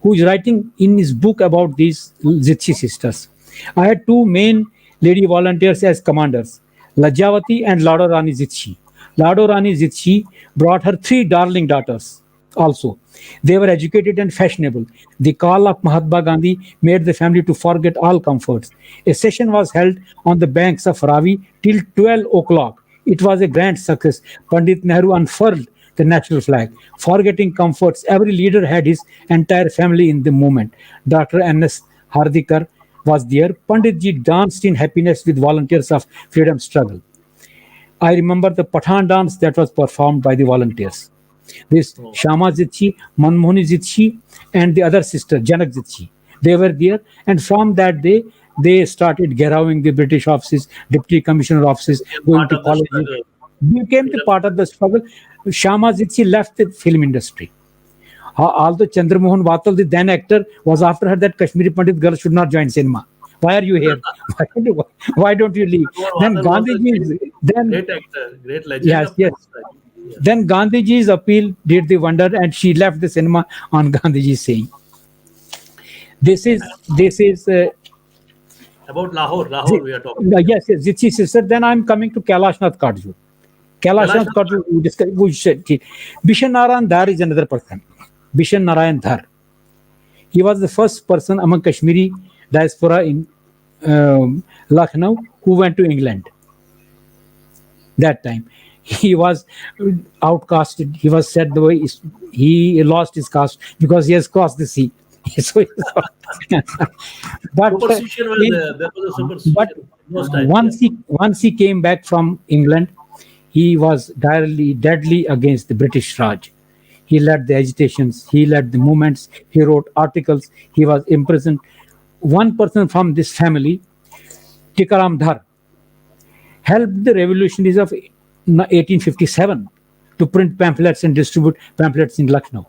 B: who is writing in his book about these Zitchi sisters. I had two main lady volunteers as commanders, Lajjavati and Lado Rani Zitchi. Lado Rani Zitchi brought her three darling daughters also. They were educated and fashionable. The call of Mahatma Gandhi made the family to forget all comforts. A session was held on the banks of Ravi till 12 o'clock. It was a grand success. Pandit Nehru unfurled the national flag. Forgetting comforts, every leader had his entire family in the movement. Dr. N.S. Hardikar was there. Pandit Ji danced in happiness with volunteers of freedom struggle. I remember the Pathan dance that was performed by the volunteers. This Shama Zitchi, Manmohani Zitchi, and the other sister, Janak Zitchi. They were there, and from that day, they started gherowing the British offices, deputy commissioner offices, going
A: Part
B: to
A: of the
B: colleges,
A: struggle.
B: became the part of the struggle. Shama Zitchi left the film industry. Although Chandramohan Vatal, the then actor, was after her that Kashmiri Pandit girl should not join cinema. Why are you here? Why don't you leave? Then
A: Vatal was a
B: Gandhiji, then
A: great actor, great legend
B: yes,
A: of
B: yes.
A: time. Yeah.
B: Then Gandhiji's appeal did the wonder, and she left the cinema on Gandhiji's saying. This is
A: About Lahore we are talking.
B: yes, yes, Zitchi sister. Then I'm coming to Kailashnath Kadju. Kailashnath Kadju, we said Bishan Narayan Dhar is another person. Bishan Narayan Dhar. He was the first person among Kashmiri diaspora in Lucknow who went to England. That time, he was outcasted. He was said the way he lost his caste because he has crossed the sea. So, but
A: Superstition was there was a
B: but
A: superstition most times.
B: once he came back from England, he was deadly against the British Raj. He led the agitations, he led the movements, he wrote articles, he was imprisoned. One person from this family, Tikaram Dhar, helped the revolutionaries of 1857 to print pamphlets and distribute pamphlets in Lucknow.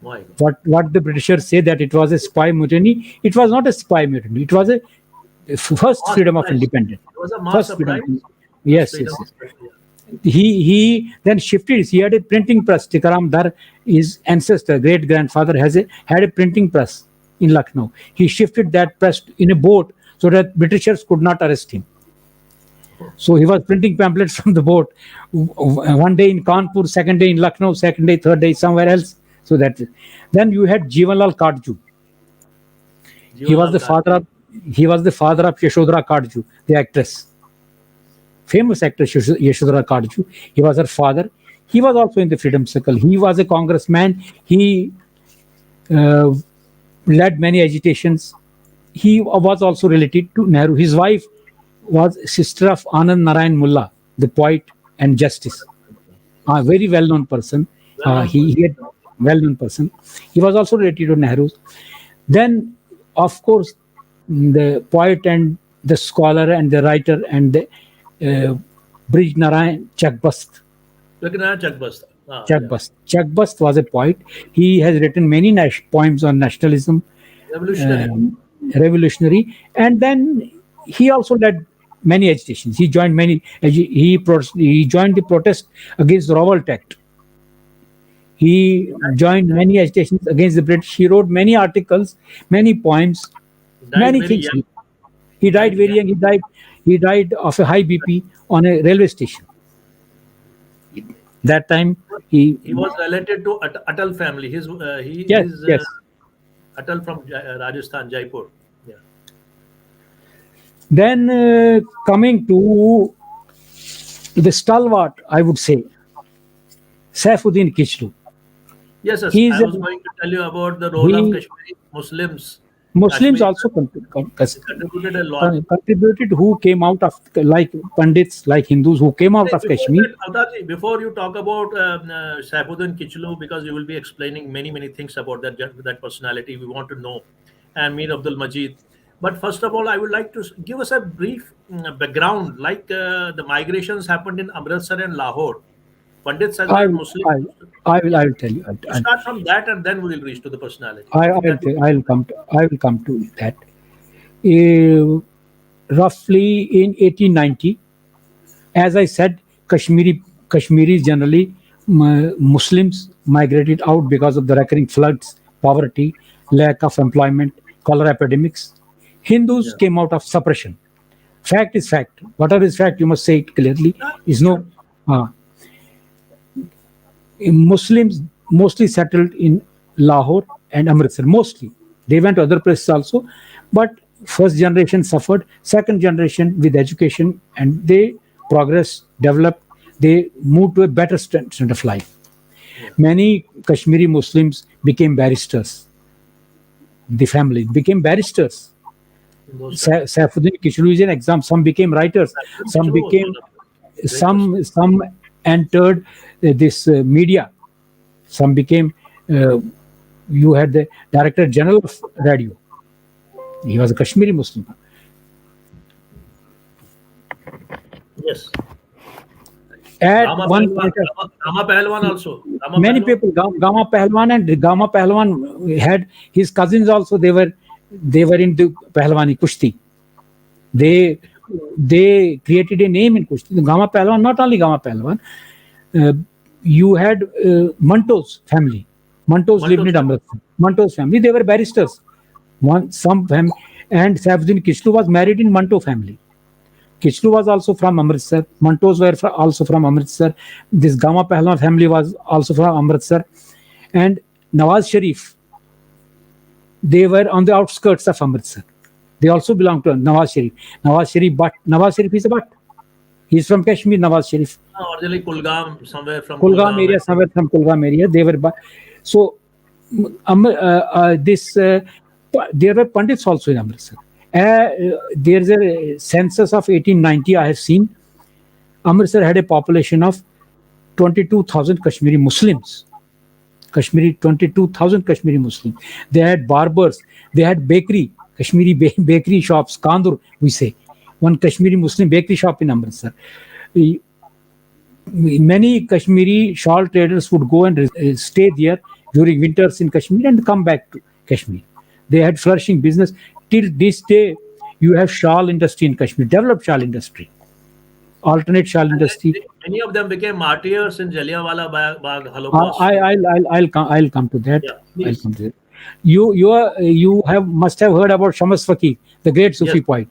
A: Why?
B: What the Britishers say that it was a spy mutiny. It was not a spy mutiny. It was a first freedom of independence.
A: It was a mass
B: First
A: uprising.
B: freedom. Yes,
A: Freedom
B: yes, yes.
A: of expression.
B: He then shifted. He had a printing press. Tikaram Dar, his ancestor, great grandfather, had a printing press in Lucknow. He shifted that press in a boat so that Britishers could not arrest him. So he was printing pamphlets from the boat. One day in Kanpur, second day in Lucknow, second day, third day somewhere else. So that then you had Jeevan Al-Khadju. He was the father of Yashodhara Khadju, the actress, famous actress Yashodhara Khadju. He was her father. He was also in the freedom circle. He was a congressman. He led many agitations. He was also related to Nehru. His wife was sister of Anand Narayan Mullah, the poet and justice. A very well-known person. He had well-known person. He was also related to Nehru. Then, of course, the poet and the scholar and the writer and the Brij Narayan Chakbast.
A: Chakbast.
B: Chakbast. Chakbast was a poet. He has written many poems on nationalism, revolutionary, and then he also led many agitations. He joined he joined the protest against the Revolt Act. He joined many agitations against the British. He wrote many articles, many poems, many things.
A: Young.
B: He died very young. He died of a high BP on a railway station. That time
A: He was related to Atal family. He
B: yes,
A: is
B: yes.
A: Atal from Rajasthan, Jaipur. Yeah.
B: Then coming to the stalwart, I would say, Saifuddin Kichlu.
A: Yes, I was going to tell you about the role of Kashmiri Muslims.
B: Muslims
A: Kashmir
B: also
A: contributed a lot.
B: contributed, who came out of, like Pandits, like Hindus who came out of Kashmir.
A: Avtarji, before you talk about Saifuddin Kichlu, because you will be explaining many things about that personality, we want to know and Mir Abdul Majid. But first of all, I would like to give us a brief background, like the migrations happened in Amritsar and Lahore. Pandits as well
B: I
A: as
B: will,
A: Muslims.
B: I,
A: Yeah,
B: I will tell you.
A: you start from that, and then we will reach to the personality. I think
B: I'll
A: that would be
B: I'll come to, I will come to that. Uh, Roughly in 1890, as I said, Kashmiris generally, Muslims migrated out because of the recurring floods, poverty, lack of employment, cholera epidemics. Hindus
A: yeah.
B: came out of suppression. Fact is fact. Whatever is fact, you must say it clearly.
A: Yeah,
B: Is
A: sure.
B: no uh, Muslims mostly settled in Lahore and Amritsar. Mostly, they went to other places also, but first generation suffered. Second generation with education and they progressed, developed. They moved to a better standard of life.
A: Yeah.
B: Many Kashmiri Muslims became barristers. The family became barristers.
A: In those times.
B: Saifuddin Kishlu is an example. Some became writers. Some
A: Kishore was one
B: became
A: of them. Great person.
B: some entered this media. Some became. You had the director general of radio. He was a Kashmiri Muslim.
A: Yes.
B: At
A: Rama
B: one
A: Pahalwan,
B: point,
A: Rama Pahalwan also. Rama
B: many
A: Pahalwan.
B: people, Gama Pahalwan and Gama Pahalwan had his cousins also. They were into Pahalwani Kushti. They they created a name in Kushti. Gama Pahalwan, not only Gama Pahalwan. Uh, you had Manto's family. Mantos lived in
A: Mantos.
B: Amritsar. Manto's family. They were barristers. Some family, and Saifuddin Kishlu was married in Manto family. Kishlu was also from Amritsar. Mantos were also from Amritsar. This Gama Pahalwan family was also from Amritsar. And Nawaz Sharif, they were on the outskirts of Amritsar. They also belong to Nawaz Sharif. Nawaz Sharif is a Bhatt. He's from Kashmir, Nawaz Sharif.
A: Originally Kulgam, somewhere from
B: Kulgam
A: Kulgam.
B: area, somewhere from Kulgam area. They were so this there were Pandits also in Amritsar. There's a census of 1890 I have seen. Amritsar had a population of 22,000 Kashmiri Muslims. 22,000 Kashmiri Muslims. They had barbers. They had bakery, Kashmiri bakery shops. Kandur, we say, one Kashmiri Muslim bakery shop in Amritsar. Many Kashmiri shawl traders would go and stay there during winters in Kashmir and come back to Kashmir. They had flourishing business. Till this day, you have shawl industry in Kashmir, developed shawl industry, alternate shawl industry.
A: Many of them became martyrs in Jallianwala Bagh
B: Uh,
A: Holocaust.
B: I, I'll come to that.
A: Yeah,
B: I'll
A: please.
B: come to that. You must have heard about Shams Fakir, the great Sufi
A: Yes.
B: poet.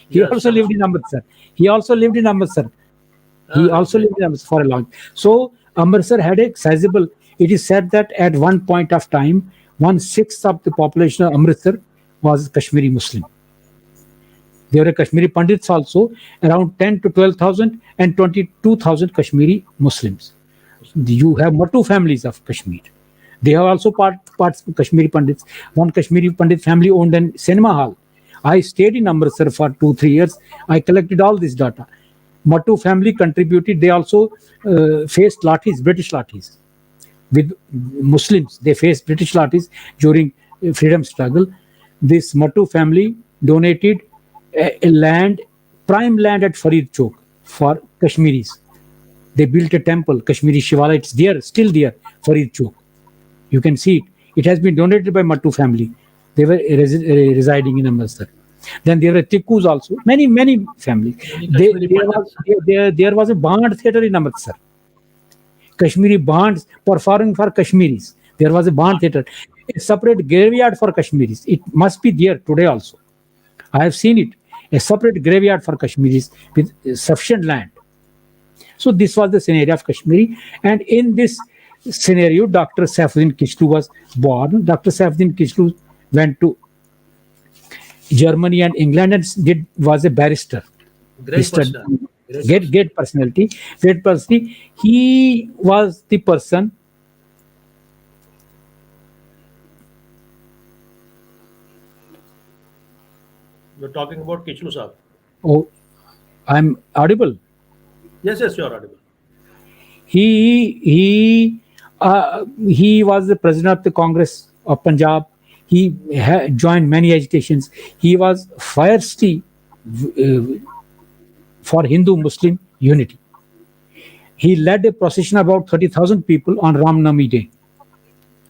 B: He
A: Yes,
B: also lived in Amritsar. He also lived in Amritsar. He
A: That's
B: also
A: great.
B: lived in Amritsar for a long. So Amritsar had a sizable. It is said that at one point of time, 1/6 of the population of Amritsar was Kashmiri Muslim. There were Kashmiri Pandits also, around 10 to 12,000 and 22,000 Kashmiri Muslims. You have Matu families of Kashmir. They have also parts of Kashmiri Pandits. One Kashmiri Pandit family owned a cinema hall. I stayed in Amritsar for 2-3 years. I collected all this data. Matu family contributed. They also faced lathis, British lathis. With Muslims, they faced British lathis during freedom struggle. This Matu family donated a land, prime land at Farid Chowk for Kashmiris. They built a temple, Kashmiri Shivala. It's there, still there, Farid Chowk. You can see it. It has been donated by Matu family. They were residing in Amritsar. Then there were Tikkus also. Many families.
A: Many Kashmiri Pandits.
B: There was a band theatre in Amritsar. Kashmiri bands performing for Kashmiris. There was a band theatre. A separate graveyard for Kashmiris. It must be there today also. I have seen it. A separate graveyard for Kashmiris with sufficient land. So this was the scenario of Kashmiri. And in this scenario, Dr. Saifuddin Kishlu was born. Dr. Saifuddin Kishlu went to Germany and England and was a barrister. He
A: Great
B: studied-
A: person.
B: Great personality. Great personality. He was the person.
A: You're talking about Kichlu Sahab.
B: Oh, I'm audible.
A: Yes, you're audible.
B: He was the president of the Congress of Punjab. He joined many agitations. He was fiery for Hindu Muslim unity. He led a procession about 30,000 people on Ram Navami Day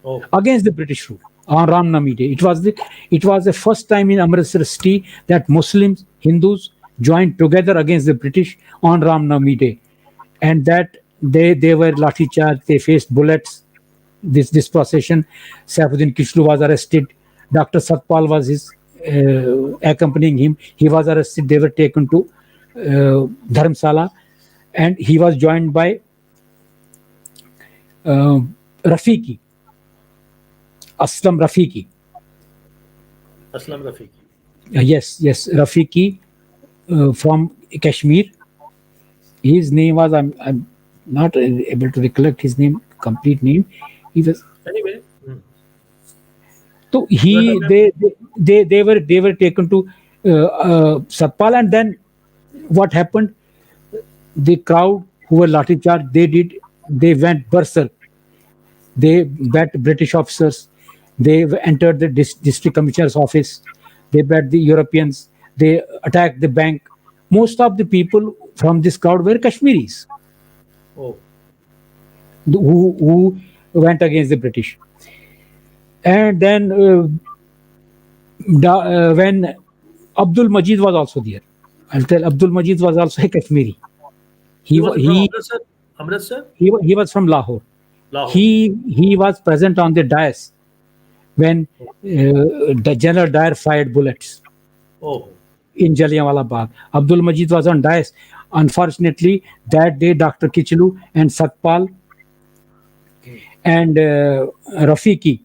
A: Oh,
B: against the British rule on Ram Navami Day. It was the first time in Amritsar city that Muslims, Hindus joined together against the British on Ram Navami Day, and that they were lathi charged. They faced bullets. This procession, Saifuddin Kishlu was arrested. Dr. Satpal was his accompanying him. He was arrested. They were taken to Dharamsala, and he was joined by uh, Rafiki, Aslam Rafiki.
A: Aslam Rafiqi.
B: Yes, Rafiki from Kashmir. His name was, I'm not able to recollect his name, complete name. He was
A: Anyway,
B: so
A: you are
B: he
A: talking.
B: they were taken to Satpal, and then what happened? The crowd who were lathi charged, they went berserk. They bat British officers. They entered the district commissioner's office. They bat the Europeans. They attacked the bank. Most of the people from this crowd were Kashmiris
A: Oh,
B: who went against the British. And then when Abdul Majid was also there, I'll tell Abdul Majid was also a Kashmiri.
A: he
B: He
A: was
B: wa-
A: from
B: he
A: Amritsar. Amritsar,
B: he was from Lahore.
A: Lahore.
B: He was present on the dais when the General Dyer fired bullets
A: Oh,
B: in Jallianwala Bagh. Abdul Majid was on dais. Unfortunately, that day Dr. Kichlu and Satpal and Rafiki,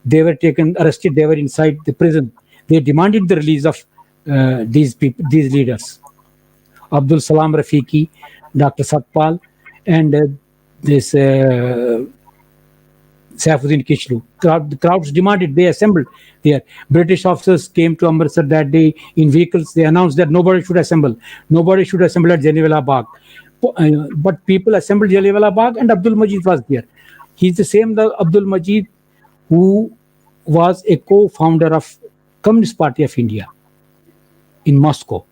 B: they were taken arrested. They were inside the prison. They demanded the release of these people, these leaders, Abdul Salam Rafiki, Dr. Satpal, and this Saifuddin Kishlu. The crowds demanded, they assembled there. British officers came to Amritsar that day in vehicles. They announced that nobody should assemble. Nobody should assemble at Jallianwala Bagh. But people assembled Jallianwala Bagh, and Abdul Majid was there. He's the same the Abdul Majid who was a co-founder of Communist Party of India in Moscow.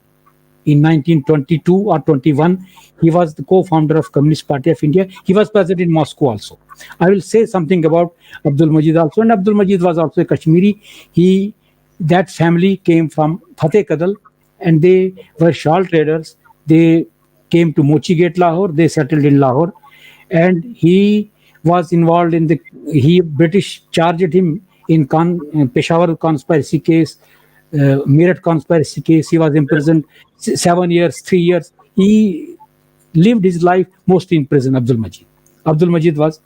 B: In 1922 or 21, he was the co-founder of Communist Party of India. He was present in Moscow also. I will say something about Abdul Majid also. And Abdul Majid was also a Kashmiri. That family came from Fateh Kadal, and they were shawl traders. They came to Mochi Gate, Lahore. They settled in Lahore, and he was involved in British charged him in Peshawar conspiracy case, Meerut conspiracy case. He was imprisoned 7 years, 3 years. He lived his life mostly in prison. Abdul Majid. Abdul Majid was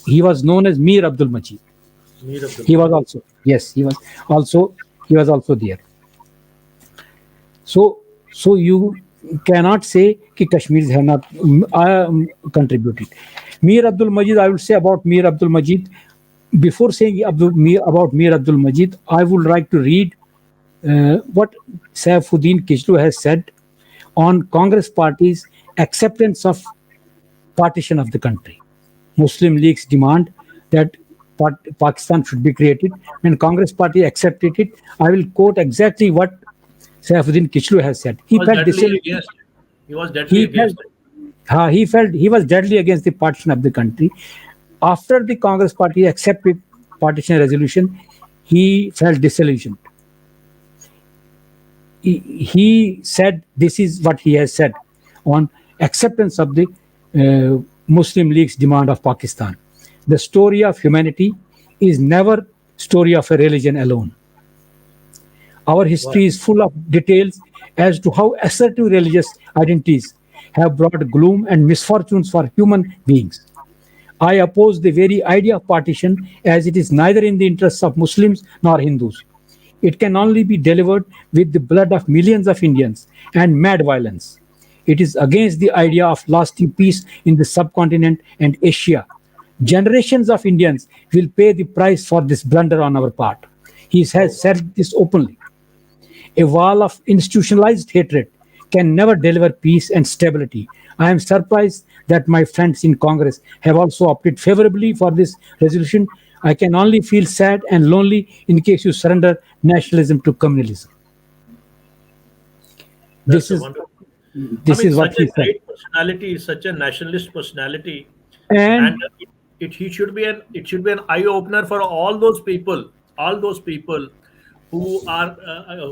B: he was known as Mir Abdul Majid.
A: Mir Abdul
B: He was
A: Majid.
B: also, yes, he was also there. So you cannot say that Kashmiris have not contributed. Mir Abdul Majid, I will say about Mir Abdul Majid. Before saying about Mir Abdul Majid, I would like to read what Saifuddin Kishlu has said on Congress Party's acceptance of partition of the country. Muslim League's demand that Pakistan should be created, and Congress Party accepted it. I will quote exactly what Saifuddin Kishlu has said.
A: He was deadly against it. He was deadly
B: He felt,
A: against it.
B: he felt he was deadly against the partition of the country. After the Congress Party accepted partition resolution, he felt disillusioned. He said this is what he has said on acceptance of the Muslim League's demand of Pakistan. The story of humanity is never story of a religion alone. Our history is full of details as to how assertive religious identities have brought gloom and misfortunes for human beings. I oppose the very idea of partition as it is neither in the interests of Muslims nor Hindus. It can only be delivered with the blood of millions of Indians and mad violence. It is against the idea of lasting peace in the subcontinent and Asia. Generations of Indians will pay the price for this blunder on our part. He has said this openly. A wall of institutionalized hatred can never deliver peace and stability. I am surprised that my friends in Congress have also opted favorably for this resolution, I can only feel sad and lonely in case you surrender nationalism to communalism.
A: That's
B: This
A: a
B: is
A: wonderful. I
B: this
A: mean,
B: is what
A: such a
B: he said.
A: great personality, such a nationalist personality, and
B: And
A: he should be an eye opener for all those people who are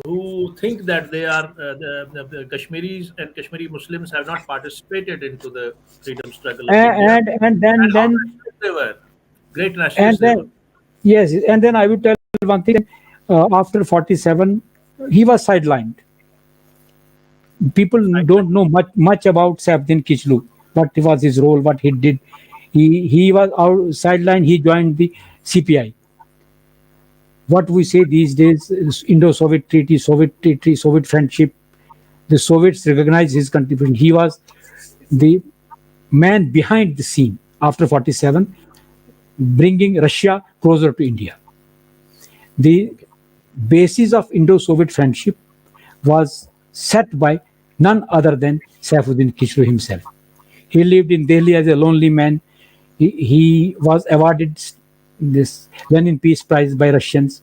A: who think that they are the Kashmiris and Kashmiri Muslims have not participated into the freedom struggle of India,
B: and
A: and how
B: then
A: nationalists they were, great
B: and
A: nationalists they were.
B: then yes, and then I would tell one thing. After 47, he was sidelined. People don't know much about Safdin Kichlu, what was his role, what he did. He was out sidelined. He joined the CPI. What we say these days is Soviet treaty, Soviet friendship. The Soviets recognized his contribution. He was the man behind the scene after 47, bringing Russia closer to India. The basis of Indo-Soviet friendship was set by none other than Saifuddin Kishru himself. He lived in Delhi as a lonely man. He was awarded this Lenin Peace Prize by Russians.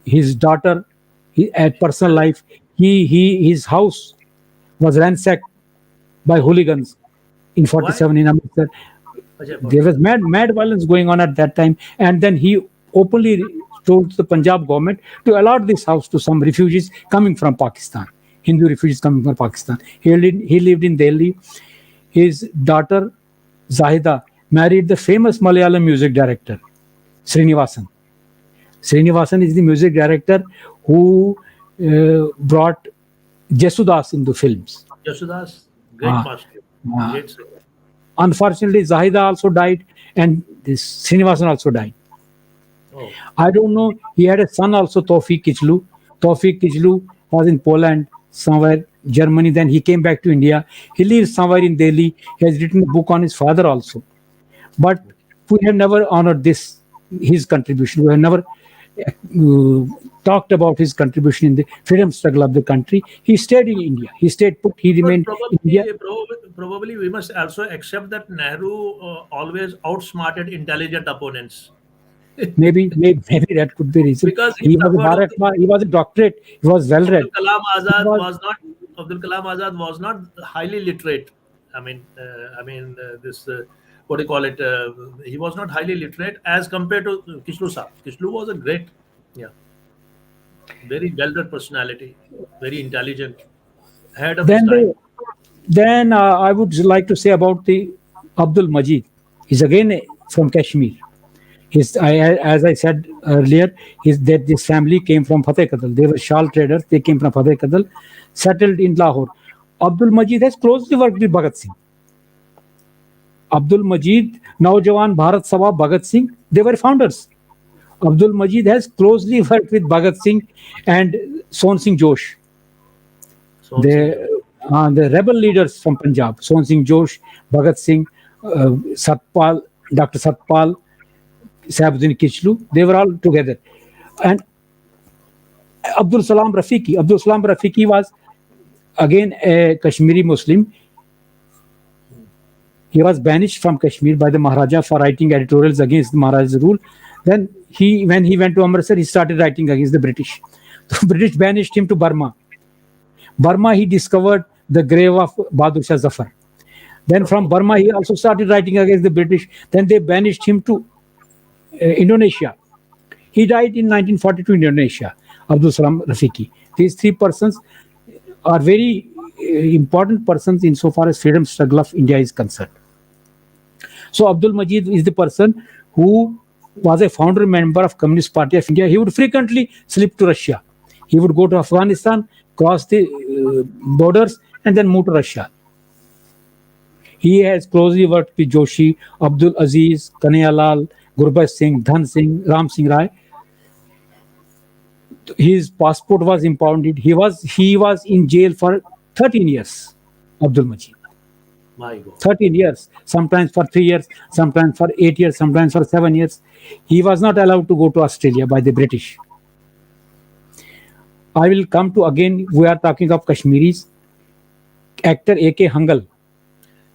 B: His daughter, at personal life, his house was ransacked by hooligans in
A: Why?
B: 47 in Amritsar.
A: Ajay,
B: There was mad violence going on at that time, and then he openly told the Punjab government to allot this house to some refugees coming from Pakistan, Hindu refugees coming from Pakistan. He lived in Delhi. His daughter Zahida married the famous Malayalam music director Srinivasan. Srinivasan is the music director who brought Jesudas into films.
A: Yasudas, great
B: Ah,
A: master,
B: ah.
A: great singer.
B: Unfortunately, Zahida also died, and this Srinivasan also died.
A: Oh,
B: I don't know. He had a son also, Tawfiq Kichlu. Tawfiq Kichlu was in Poland, somewhere Germany. Then he came back to India. He lives somewhere in Delhi. He has written a book on his father also. But we have never honored his contribution. We have never talked about his contribution in the freedom struggle of the country. He stayed in India. He stayed put. He
A: but
B: remained in India.
A: probably we must also accept that Nehru always outsmarted intelligent opponents
B: Maybe that could be reason.
A: because he
B: He was a
A: suffered on
B: Bharatma. He was a doctorate. He was well read.
A: Abdul Kalam
B: He
A: Azad
B: was
A: was not Abdul Kalam Azad was not highly literate. This what do you call it? He was not highly literate as compared to Kishlu Saab. Kishlu was a great, yeah, very well-read personality, very intelligent, ahead of his
B: then
A: time.
B: the then I would like to say about the Abdul Majid. He's again from Kashmir. As I said earlier, this family came from Fateh Kadal. They were shawl traders. They came from Fateh Kadal, settled in Lahore. Abdul Majid has closely worked with Bhagat Singh. Abdul Majid, Naujawan Bharat Sabha, Bhagat Singh, they were founders. Abdul Majid has closely worked with Bhagat Singh and Son Singh Josh,
A: Son Singh Joshi.
B: the rebel leaders from Punjab. Son Singh Josh, Bhagat Singh, Satpal, Dr. Satpal, Sabuddin Kichlu, they were all together. And Abdul Salam Rafiqi. Abdul Salam Rafiqi was again a Kashmiri Muslim. He was banished from Kashmir by the Maharaja for writing editorials against the Maharaja's rule. Then when he went to Amritsar, he started writing against the British. The British banished him to Burma. Burma, he discovered the grave of Bahadur Shah Zafar. Then from Burma, he also started writing against the British. Then they banished him to Indonesia. He died in 1942 in Indonesia, Abdul Salam Rafiqi. These three persons are very important persons insofar as freedom struggle of India is concerned. So Abdul Majid is the person who was a founder member of Communist Party of India. He would frequently slip to Russia. He would go to Afghanistan, cross the borders, and then move to Russia. He has closely worked with Joshi, Abdul Aziz, Kanhaiya Gurbaz Singh, Dhan Singh, Ram Singh Rai. His passport was impounded. He was in jail for 13 years, Abdul Majid.
A: My God.
B: 13 years, sometimes for 3 years, sometimes for 8 years, sometimes for 7 years. He was not allowed to go to Australia by the British. I will come to again, we are talking of Kashmiris. Actor A.K. Hangal.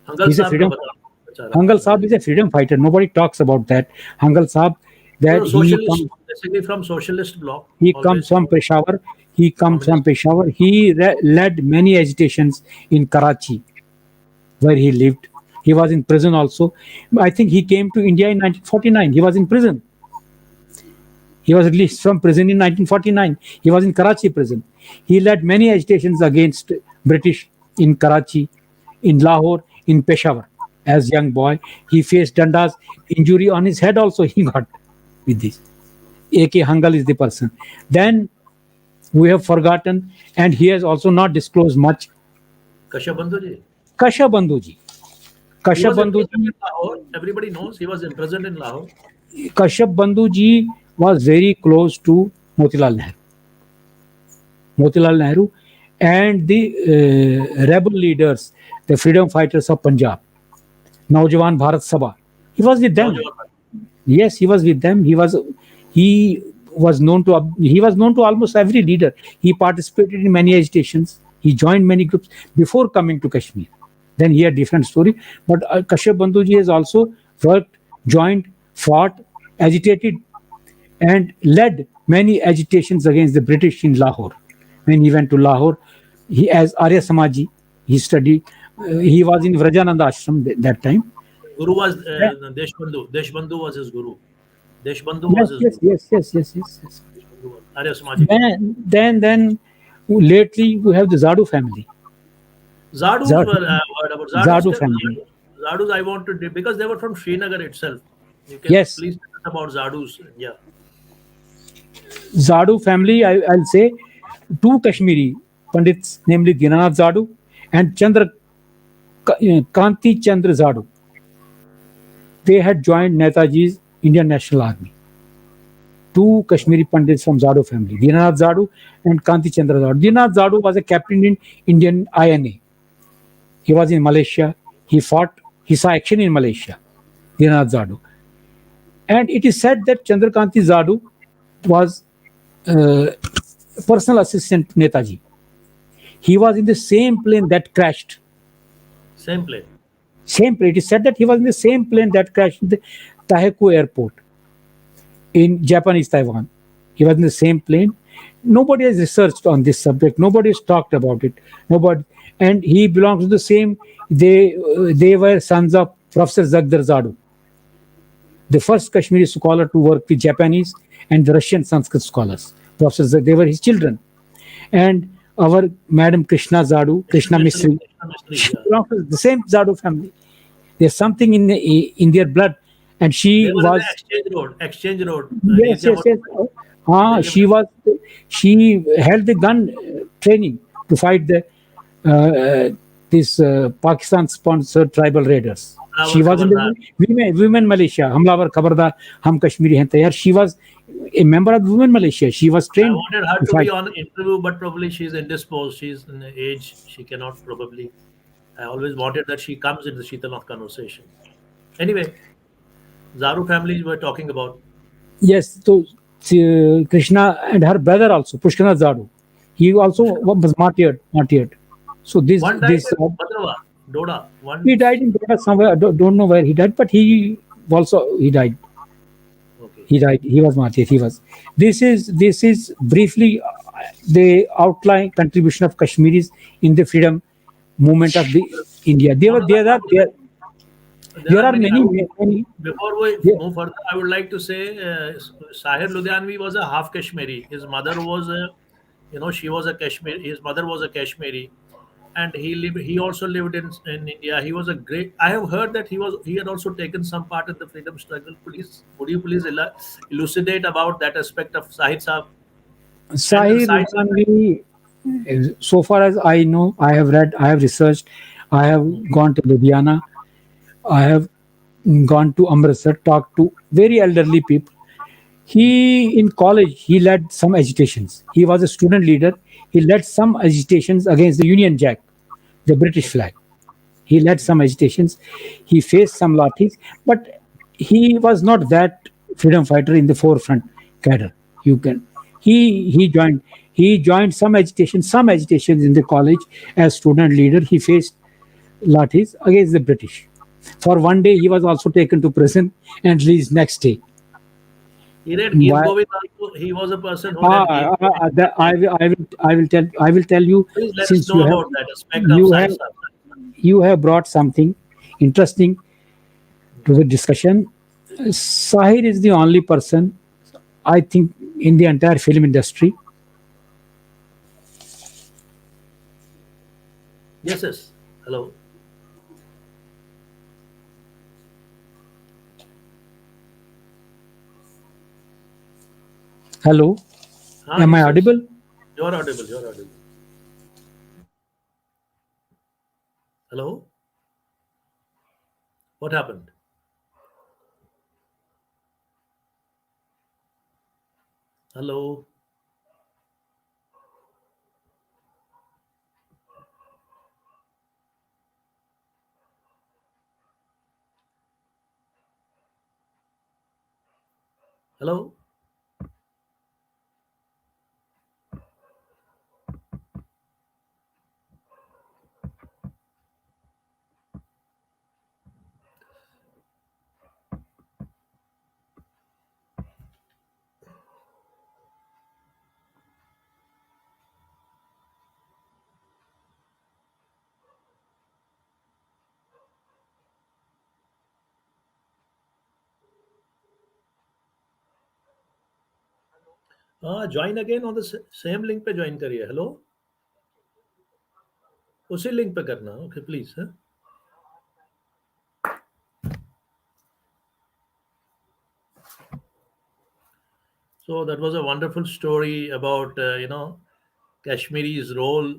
A: Hangal
B: He's a
A: साहब का
B: freedom
A: बता बचा रहा
B: Hangal
A: था
B: Saab is a freedom fighter. Nobody talks about that. Hangal Saab that
A: Socialist, basically from socialist bloc,
B: he comes
A: always
B: from Peshawar. He comes from
A: communist.
B: Peshawar. He led many agitations in Karachi, where he lived. He was in prison also. I think he came to India in 1949. He was in prison. He was released from prison in 1949. He was in Karachi prison. He led many agitations against British in Karachi, in Lahore, in Peshawar. As young boy, he faced Danda's injury on his head. Also, he got with this. A.K. Hangal is the person. Then we have forgotten, and he has also not disclosed much.
A: Kashyap Bandhu ji.
B: Kashyap Bandhuji.
A: He
B: Kashyap
A: was imprisoned
B: Bandhuji.
A: in Lahore. Everybody knows he was imprisoned in Lahore.
B: Kashyap Bandhuji was very close to Motilal Nehru. Motilal Nehru and the rebel leaders, the freedom fighters of Punjab, Naujawan Bharat Sabha. He was with them. Yes, he was with them. He was known to almost every leader. He participated in many agitations. He joined many groups before coming to Kashmir. Then he had different story. But Kashyap Bandhuji has also worked, joined, fought, agitated, and led many agitations against the British in Lahore. When he went to Lahore, he as Arya Samaji, he studied. He was in Vrajananda Ashram that time.
A: Guru was
B: Yeah.
A: Deshbandhu. Deshbandhu was his guru. Deshbandhu
B: Yes,
A: was his
B: yes,
A: guru.
B: yes.
A: Deshbandhu was Arya Samaji.
B: Then, lately we have the Zadu family.
A: Zadus
B: Zadu,
A: were what about
B: Zadu family.
A: Zadus I want to do because they were from Srinagar itself. You can
B: Yes,
A: please tell us about Zadus. Yeah.
B: Zadu family. I'll say two Kashmiri Pandits, namely Dinanath Zadu and Kanti Chandra Zadu. They had joined Netaji's Indian National Army. Two Kashmiri Pandits from Zadu family, Dinanath Zadu and Kanti Chandra Zadu. Dinanath Zadu was a captain in Indian INA. He was in Malaysia. He fought. He saw action in Malaysia. Dinanath Zadu. And it is said that Chandrakanti Zadu was personal assistant to Netaji. He was in the same plane that crashed.
A: Same plane.
B: Same plane. It is said that he was in the same plane that crashed in the Taheku airport in Japanese Taiwan. He was in the same plane. Nobody has researched on this subject. Nobody has talked about it. Nobody. And he belongs to the same. They were sons of Professor Zagdar Zadu, the first Kashmiri scholar to work with Japanese and the Russian Sanskrit scholars. Professor Zagdar, they were his children. And our Madam Krishna Zadu, Krishna Misri, she belongs to the same Zadu family. There's something in their blood, and she
A: They were in
B: was.
A: the exchange road. Exchange road.
B: Yes, yes, yes. She held the gun training to fight this Pakistan-sponsored tribal raiders. She was in the women Malaysia. Hamlavar Khabardar, Hum Kashmiri Hain Tayar. She was a member of women Malaysia. She was
A: I
B: trained.
A: wanted her to be on interview, but probably she's indisposed. She's in the age she cannot probably. I always wanted that she comes in the Sheetalnath conversation. Anyway, Zaru family we're talking about.
B: Yes, so Krishna and her brother also, Pushkana Zadu. He also was martyred. So
A: One died in Bhadrava, Doda. One.
B: he died in Doda somewhere. I don't know where he died, but he died.
A: Okay.
B: He died. He was martyred. He was. This is briefly the outline contribution of Kashmiris in the freedom movement of the India. There are many.
A: Before we
B: Yeah.
A: move further, I would like to say Sahir Ludhianvi was a half Kashmiri. His mother was she was a Kashmiri. His mother was a Kashmiri, and he also lived in India. He was a great. I have heard that he had also taken some part in the freedom struggle. Would you please elucidate about that aspect of Sahir Sahib?
B: Sahir Ludhianvi, so far as I know, I have read, I have researched, I have gone to Ludhiana, I have gone to Amritsar, talked to very elderly people. He, in college, he led some agitations. He was a student leader. He led some agitations against the Union Jack, the British flag. He led some agitations. He faced some lathis, but he was not that freedom fighter in the forefront cadre. You can. He joined some agitations in the college as student leader. He faced lathis against the British. For one day, he was also taken to prison and released next day.
A: He read Git
B: Why?
A: Govind also. He was a person who read Git Govind at that time.
B: I will tell you,
A: Please let us
B: since
A: know about that aspect of
B: you have
A: science.
B: you have brought something interesting to the discussion. Sahir is the only person, I think, in the entire film industry.
A: Yes, yes. Hello.
B: Hello,
A: Ah,
B: am I
A: yes, yes.
B: audible?
A: You're audible. You're audible. Hello. What happened? Hello. Hello. Join again on the same link पे join करिए. Hello. उसी link पे करना. Okay, please. Huh? So that was a wonderful story about Kashmiri's role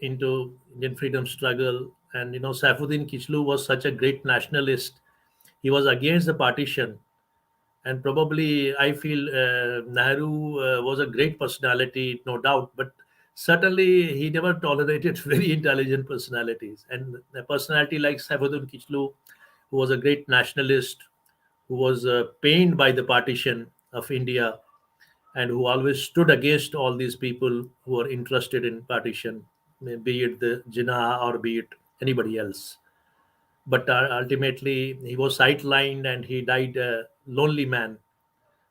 A: into Indian freedom struggle, and Saifuddin Kichlu was such a great nationalist. He was against the partition, and probably I feel Nehru was a great personality, no doubt, but certainly he never tolerated very intelligent personalities. And a personality like Saifuddin Kichlu, who was a great nationalist, who was pained by the partition of India, and who always stood against all these people who were interested in partition, be it the Jinnah or be it anybody else. But ultimately, he was sidelined and he died a lonely man.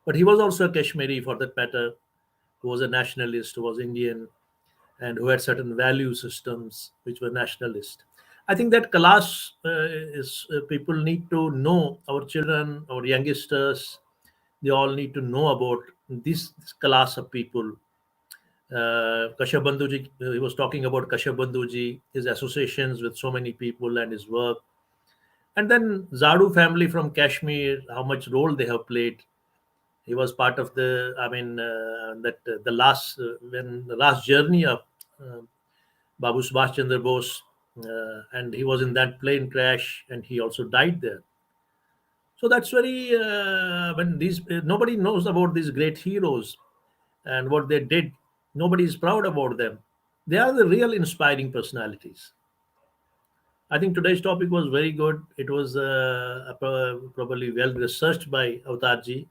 A: But he was also a Kashmiri, for that matter, who was a nationalist, who was Indian, and who had certain value systems which were nationalist. I think that class is people need to know, our children, our youngsters, they all need to know about this class of people. Kashyap Bandhuji, he was talking about Kashyap Bandhuji, his associations with so many people and his work. And then Zadu family from Kashmir, how much role they have played. He was part of the last, when the last journey of uh, Babu Subhash Chandra Bose, and he was in that plane crash and he also died there. So that's very, when these, nobody knows about these great heroes and what they did. Nobody is proud about them. They are the real inspiring personalities. I think today's topic was very good. It was probably well researched by Avtarji.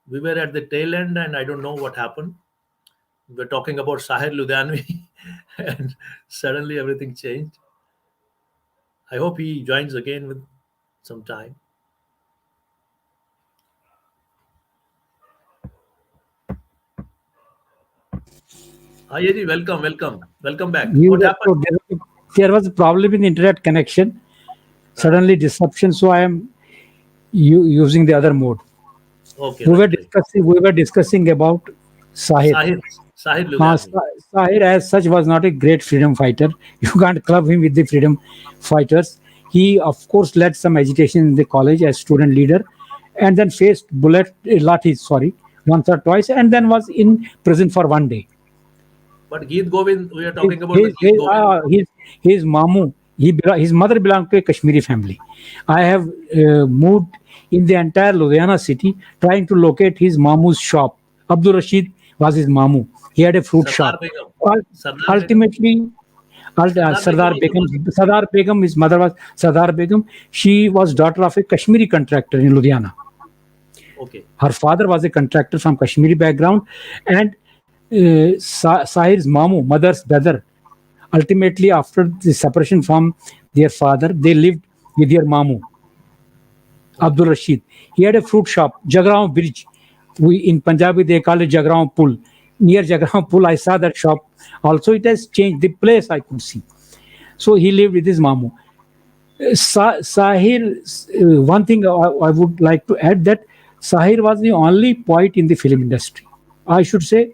A: We were at the tail end, and I don't know what happened. We were talking about Sahir Ludhianvi, and suddenly everything changed. I hope he joins again with some time. Ayedi, welcome, welcome, welcome back.
B: You
A: What happened?
B: so there was a problem in the internet connection,
A: Uh,
B: suddenly disruption. So I am using the other mode.
A: okay, right, right.
B: We were discussing about Sahir.
A: Sahir, Sahir Ludhianvi.
B: Sahir, as such, was not a great freedom fighter. You can't club him with the freedom fighters. He, of course, led some agitation in the college as student leader, and then faced lathis, sorry, once or twice, and then was in prison for 1 day.
A: But Geet Govind, we are
B: His
A: talking about the Geet
B: his,
A: Govind.
B: his mamu, his mother belonged to a Kashmiri family. I have moved in the entire Ludhiana city trying to locate his mamu's shop. Abdul Rashid was his mamu. He had a fruit
A: Sardar
B: shop.
A: Begum.
B: Ul-
A: Sardar Begum.
B: Ultimately,
A: Sardar Begum also was.
B: Sardar Begum, his mother was Sardar Begum. She was daughter of a Kashmiri contractor in Ludhiana.
A: Okay.
B: Her father was a contractor from Kashmiri background, and Sahir's mamu, mother's brother, ultimately after the separation from their father, they lived with their mamu, Abdul
A: Okay.
B: Rashid. He had a fruit shop, Jagrao Bridge. We in Punjabi they call it Jagrao Pul. Near Jagrao Pul, I saw that shop. Also, it has changed the place I could see. So he lived with his mamu. Sahir, one thing I would like to add that Sahir was the only poet in the film industry. I should say,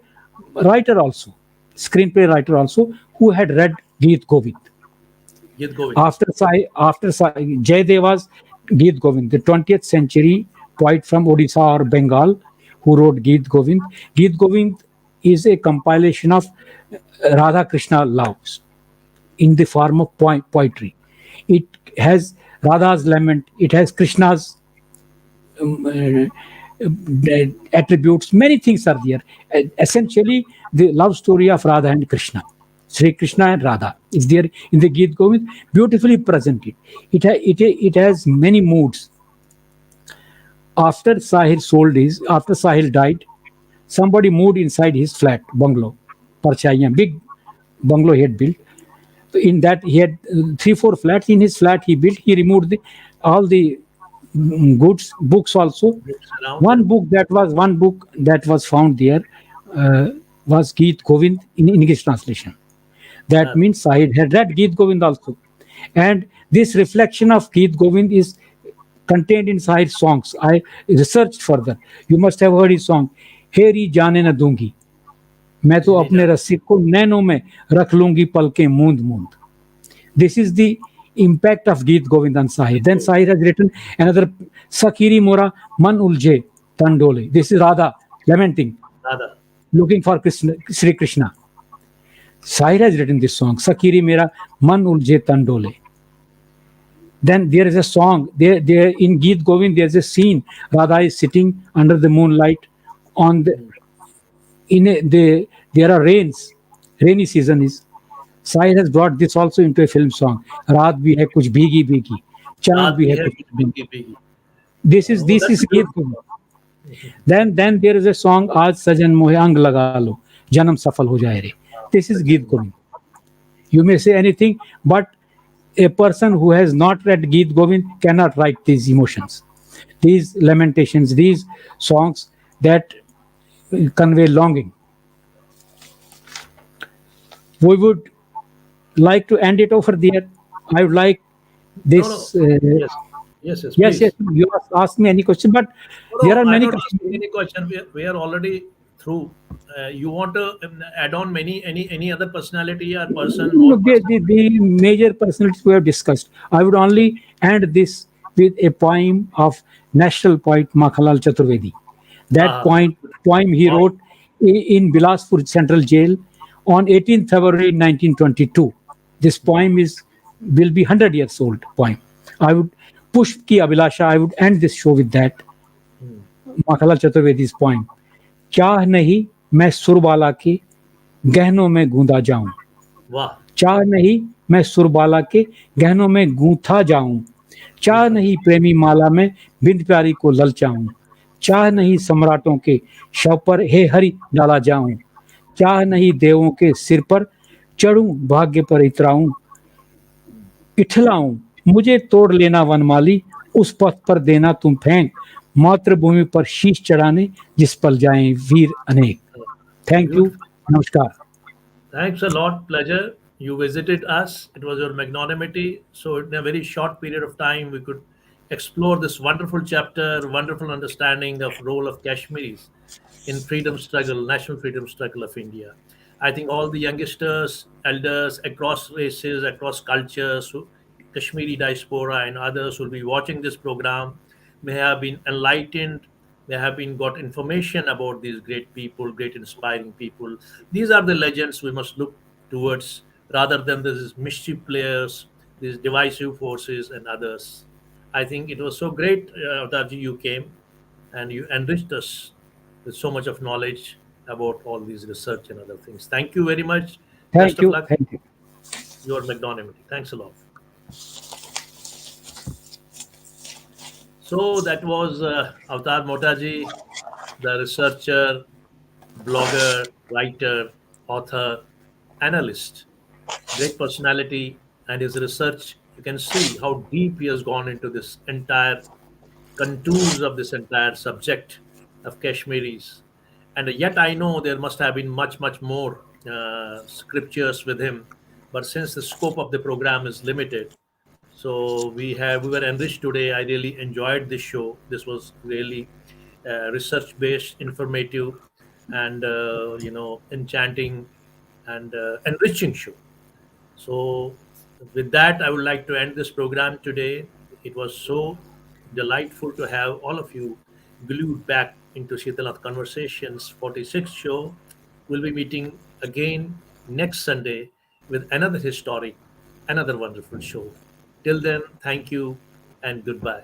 B: writer also, screenplay writer also, who had read Geet Govind.
A: Git Govind.
B: After Jaydev was Geet Govind, the 20th century poet from Odisha or Bengal, who wrote Geet Govind. Geet Govind is a compilation of Radha Krishna loves in the form of poetry. It has Radha's lament, it has Krishna's attributes, many things are there. Essentially, the love story of Radha and Krishna, Sri Krishna and Radha, is there in the Geet Govind, beautifully presented. It has many moods. After Sahil died, somebody moved inside his flat, bungalow, Parchaiyan, big bungalow he had built. In that he had 3 4 flats. In his flat he built, he removed all the goods, books also.
A: Books around.
B: One book that was found there was Geet Govind in English translation. That
A: Uh,
B: means Sahid had read Geet Govind also. And this reflection of Geet Govind is contained in Sahid's songs. I researched further. You must have heard his song, हेरी जाने न दूंगी, मैं तो
A: Hiri
B: अपने
A: Jana.
B: रस्सी को नैनों में रख लूंगी पलकें मूंद मूंद. This is the impact of Geet Govind on Sahir. Then Sahir has written another, Sakiri Mora Man Ulje Tandole. This is Radha lamenting,
A: Radha.
B: looking for Krishna, Sri Krishna. Sahir has written this song, Sakiri Mera Man Ulje Tandole. Then there is a song, there in Geet Govind, there's a scene. Radha is sitting under the moonlight on the, there are rains, rainy season is. Sahir has brought this also into a film song. Raat bhi hai kuch bhigi bhigi, chand
A: Raat
B: bhi
A: bhi
B: hai
A: hai
B: kuch
A: kuch
B: bhigi.
A: bhigi bhigi.
B: This is
A: Oh,
B: this
A: that's
B: is Geet
A: beautiful.
B: Govind. Then there is a song, Aaj sajan mohe ang laga lo, janam safal ho jaye re. This is Geet Govind. You may say anything, but a person who has not read Geet Govind cannot write these emotions, these lamentations, these songs that convey longing. We would like to end it over there. I would like
A: No, no.
B: this.
A: Yes. Yes, yes,
B: Yes, yes.
A: please.
B: You ask me any question, but
A: No,
B: there
A: no,
B: are
A: I'm
B: many
A: not asking
B: questions.
A: any question. We are already through. You want to add on any other personality or person, more person?
B: The major personalities we have discussed. I would only end this with a poem of national poet Makhalal Chaturvedi. That
A: Ah,
B: poem he
A: point.
B: wrote in Bilaspur Central Jail on 18th February 1922. This poem is will be 100 years old poem. I would push ki Abhilasha. I would end this show with that.
A: Hmm.
B: Makhalal Chaturvedi's poem. चाह नहीं मैं सुरबाला के गहनों में गूंदा जाऊं,
A: Wow.
B: चाह नहीं मैं सुरबाला के गहनों में गूंथा जाऊं, चाह
A: Guta.
B: नहीं प्रेमी माला में बिंद प्यारी को ललचाऊं, चाह नहीं सम्राटों के शव पर हे हरि डाला जाऊं, चाह नहीं देवों के सिर पर चढ़ूं भाग्य पर इतराऊं, इठलाऊं मुझे तोड़ लेना वनमाली, उस पथ पर देना तुम फेंक, मातृभूमि पर शीश चढ़ाने जिस पल जाएं वीर अनेक. Thank you.
A: Beautiful.
B: नमस्कार.
A: Thanks a lot. Pleasure. You visited us. It was your magnanimity. So, in a very short period of time, we could explore this wonderful chapter, wonderful understanding of role of Kashmiris in freedom struggle, national freedom struggle of India. I think all the youngsters, elders across races, across cultures, Kashmiri diaspora and others will be watching this program may have been enlightened, may have been got information about these great people, great inspiring people. These are the legends we must look towards rather than these mischief players, these divisive forces and others. I think it was so great, Avtarji, you came and you enriched us with so much of knowledge about all these research and other things. Thank you very much. Best
B: thank
A: of
B: you.
A: luck.
B: Thank you.
A: Your magnanimity. Thanks a lot. So that was Avtar Motaji, the researcher, blogger, writer, author, analyst. Great personality, and his research, you can see how deep he has gone into this entire contours of this entire subject of Kashmiris. And yet I know there must have been much, much more scriptures with him. But since the scope of the program is limited, so we were enriched today. I really enjoyed this show. This was really research based, informative, and enchanting and enriching show. So, with that, I would like to end this program today. It was so delightful to have all of you glued back into Shitalath Conversations 46th show. We'll be meeting again next Sunday with another historic, another wonderful show. Till then, thank you and goodbye.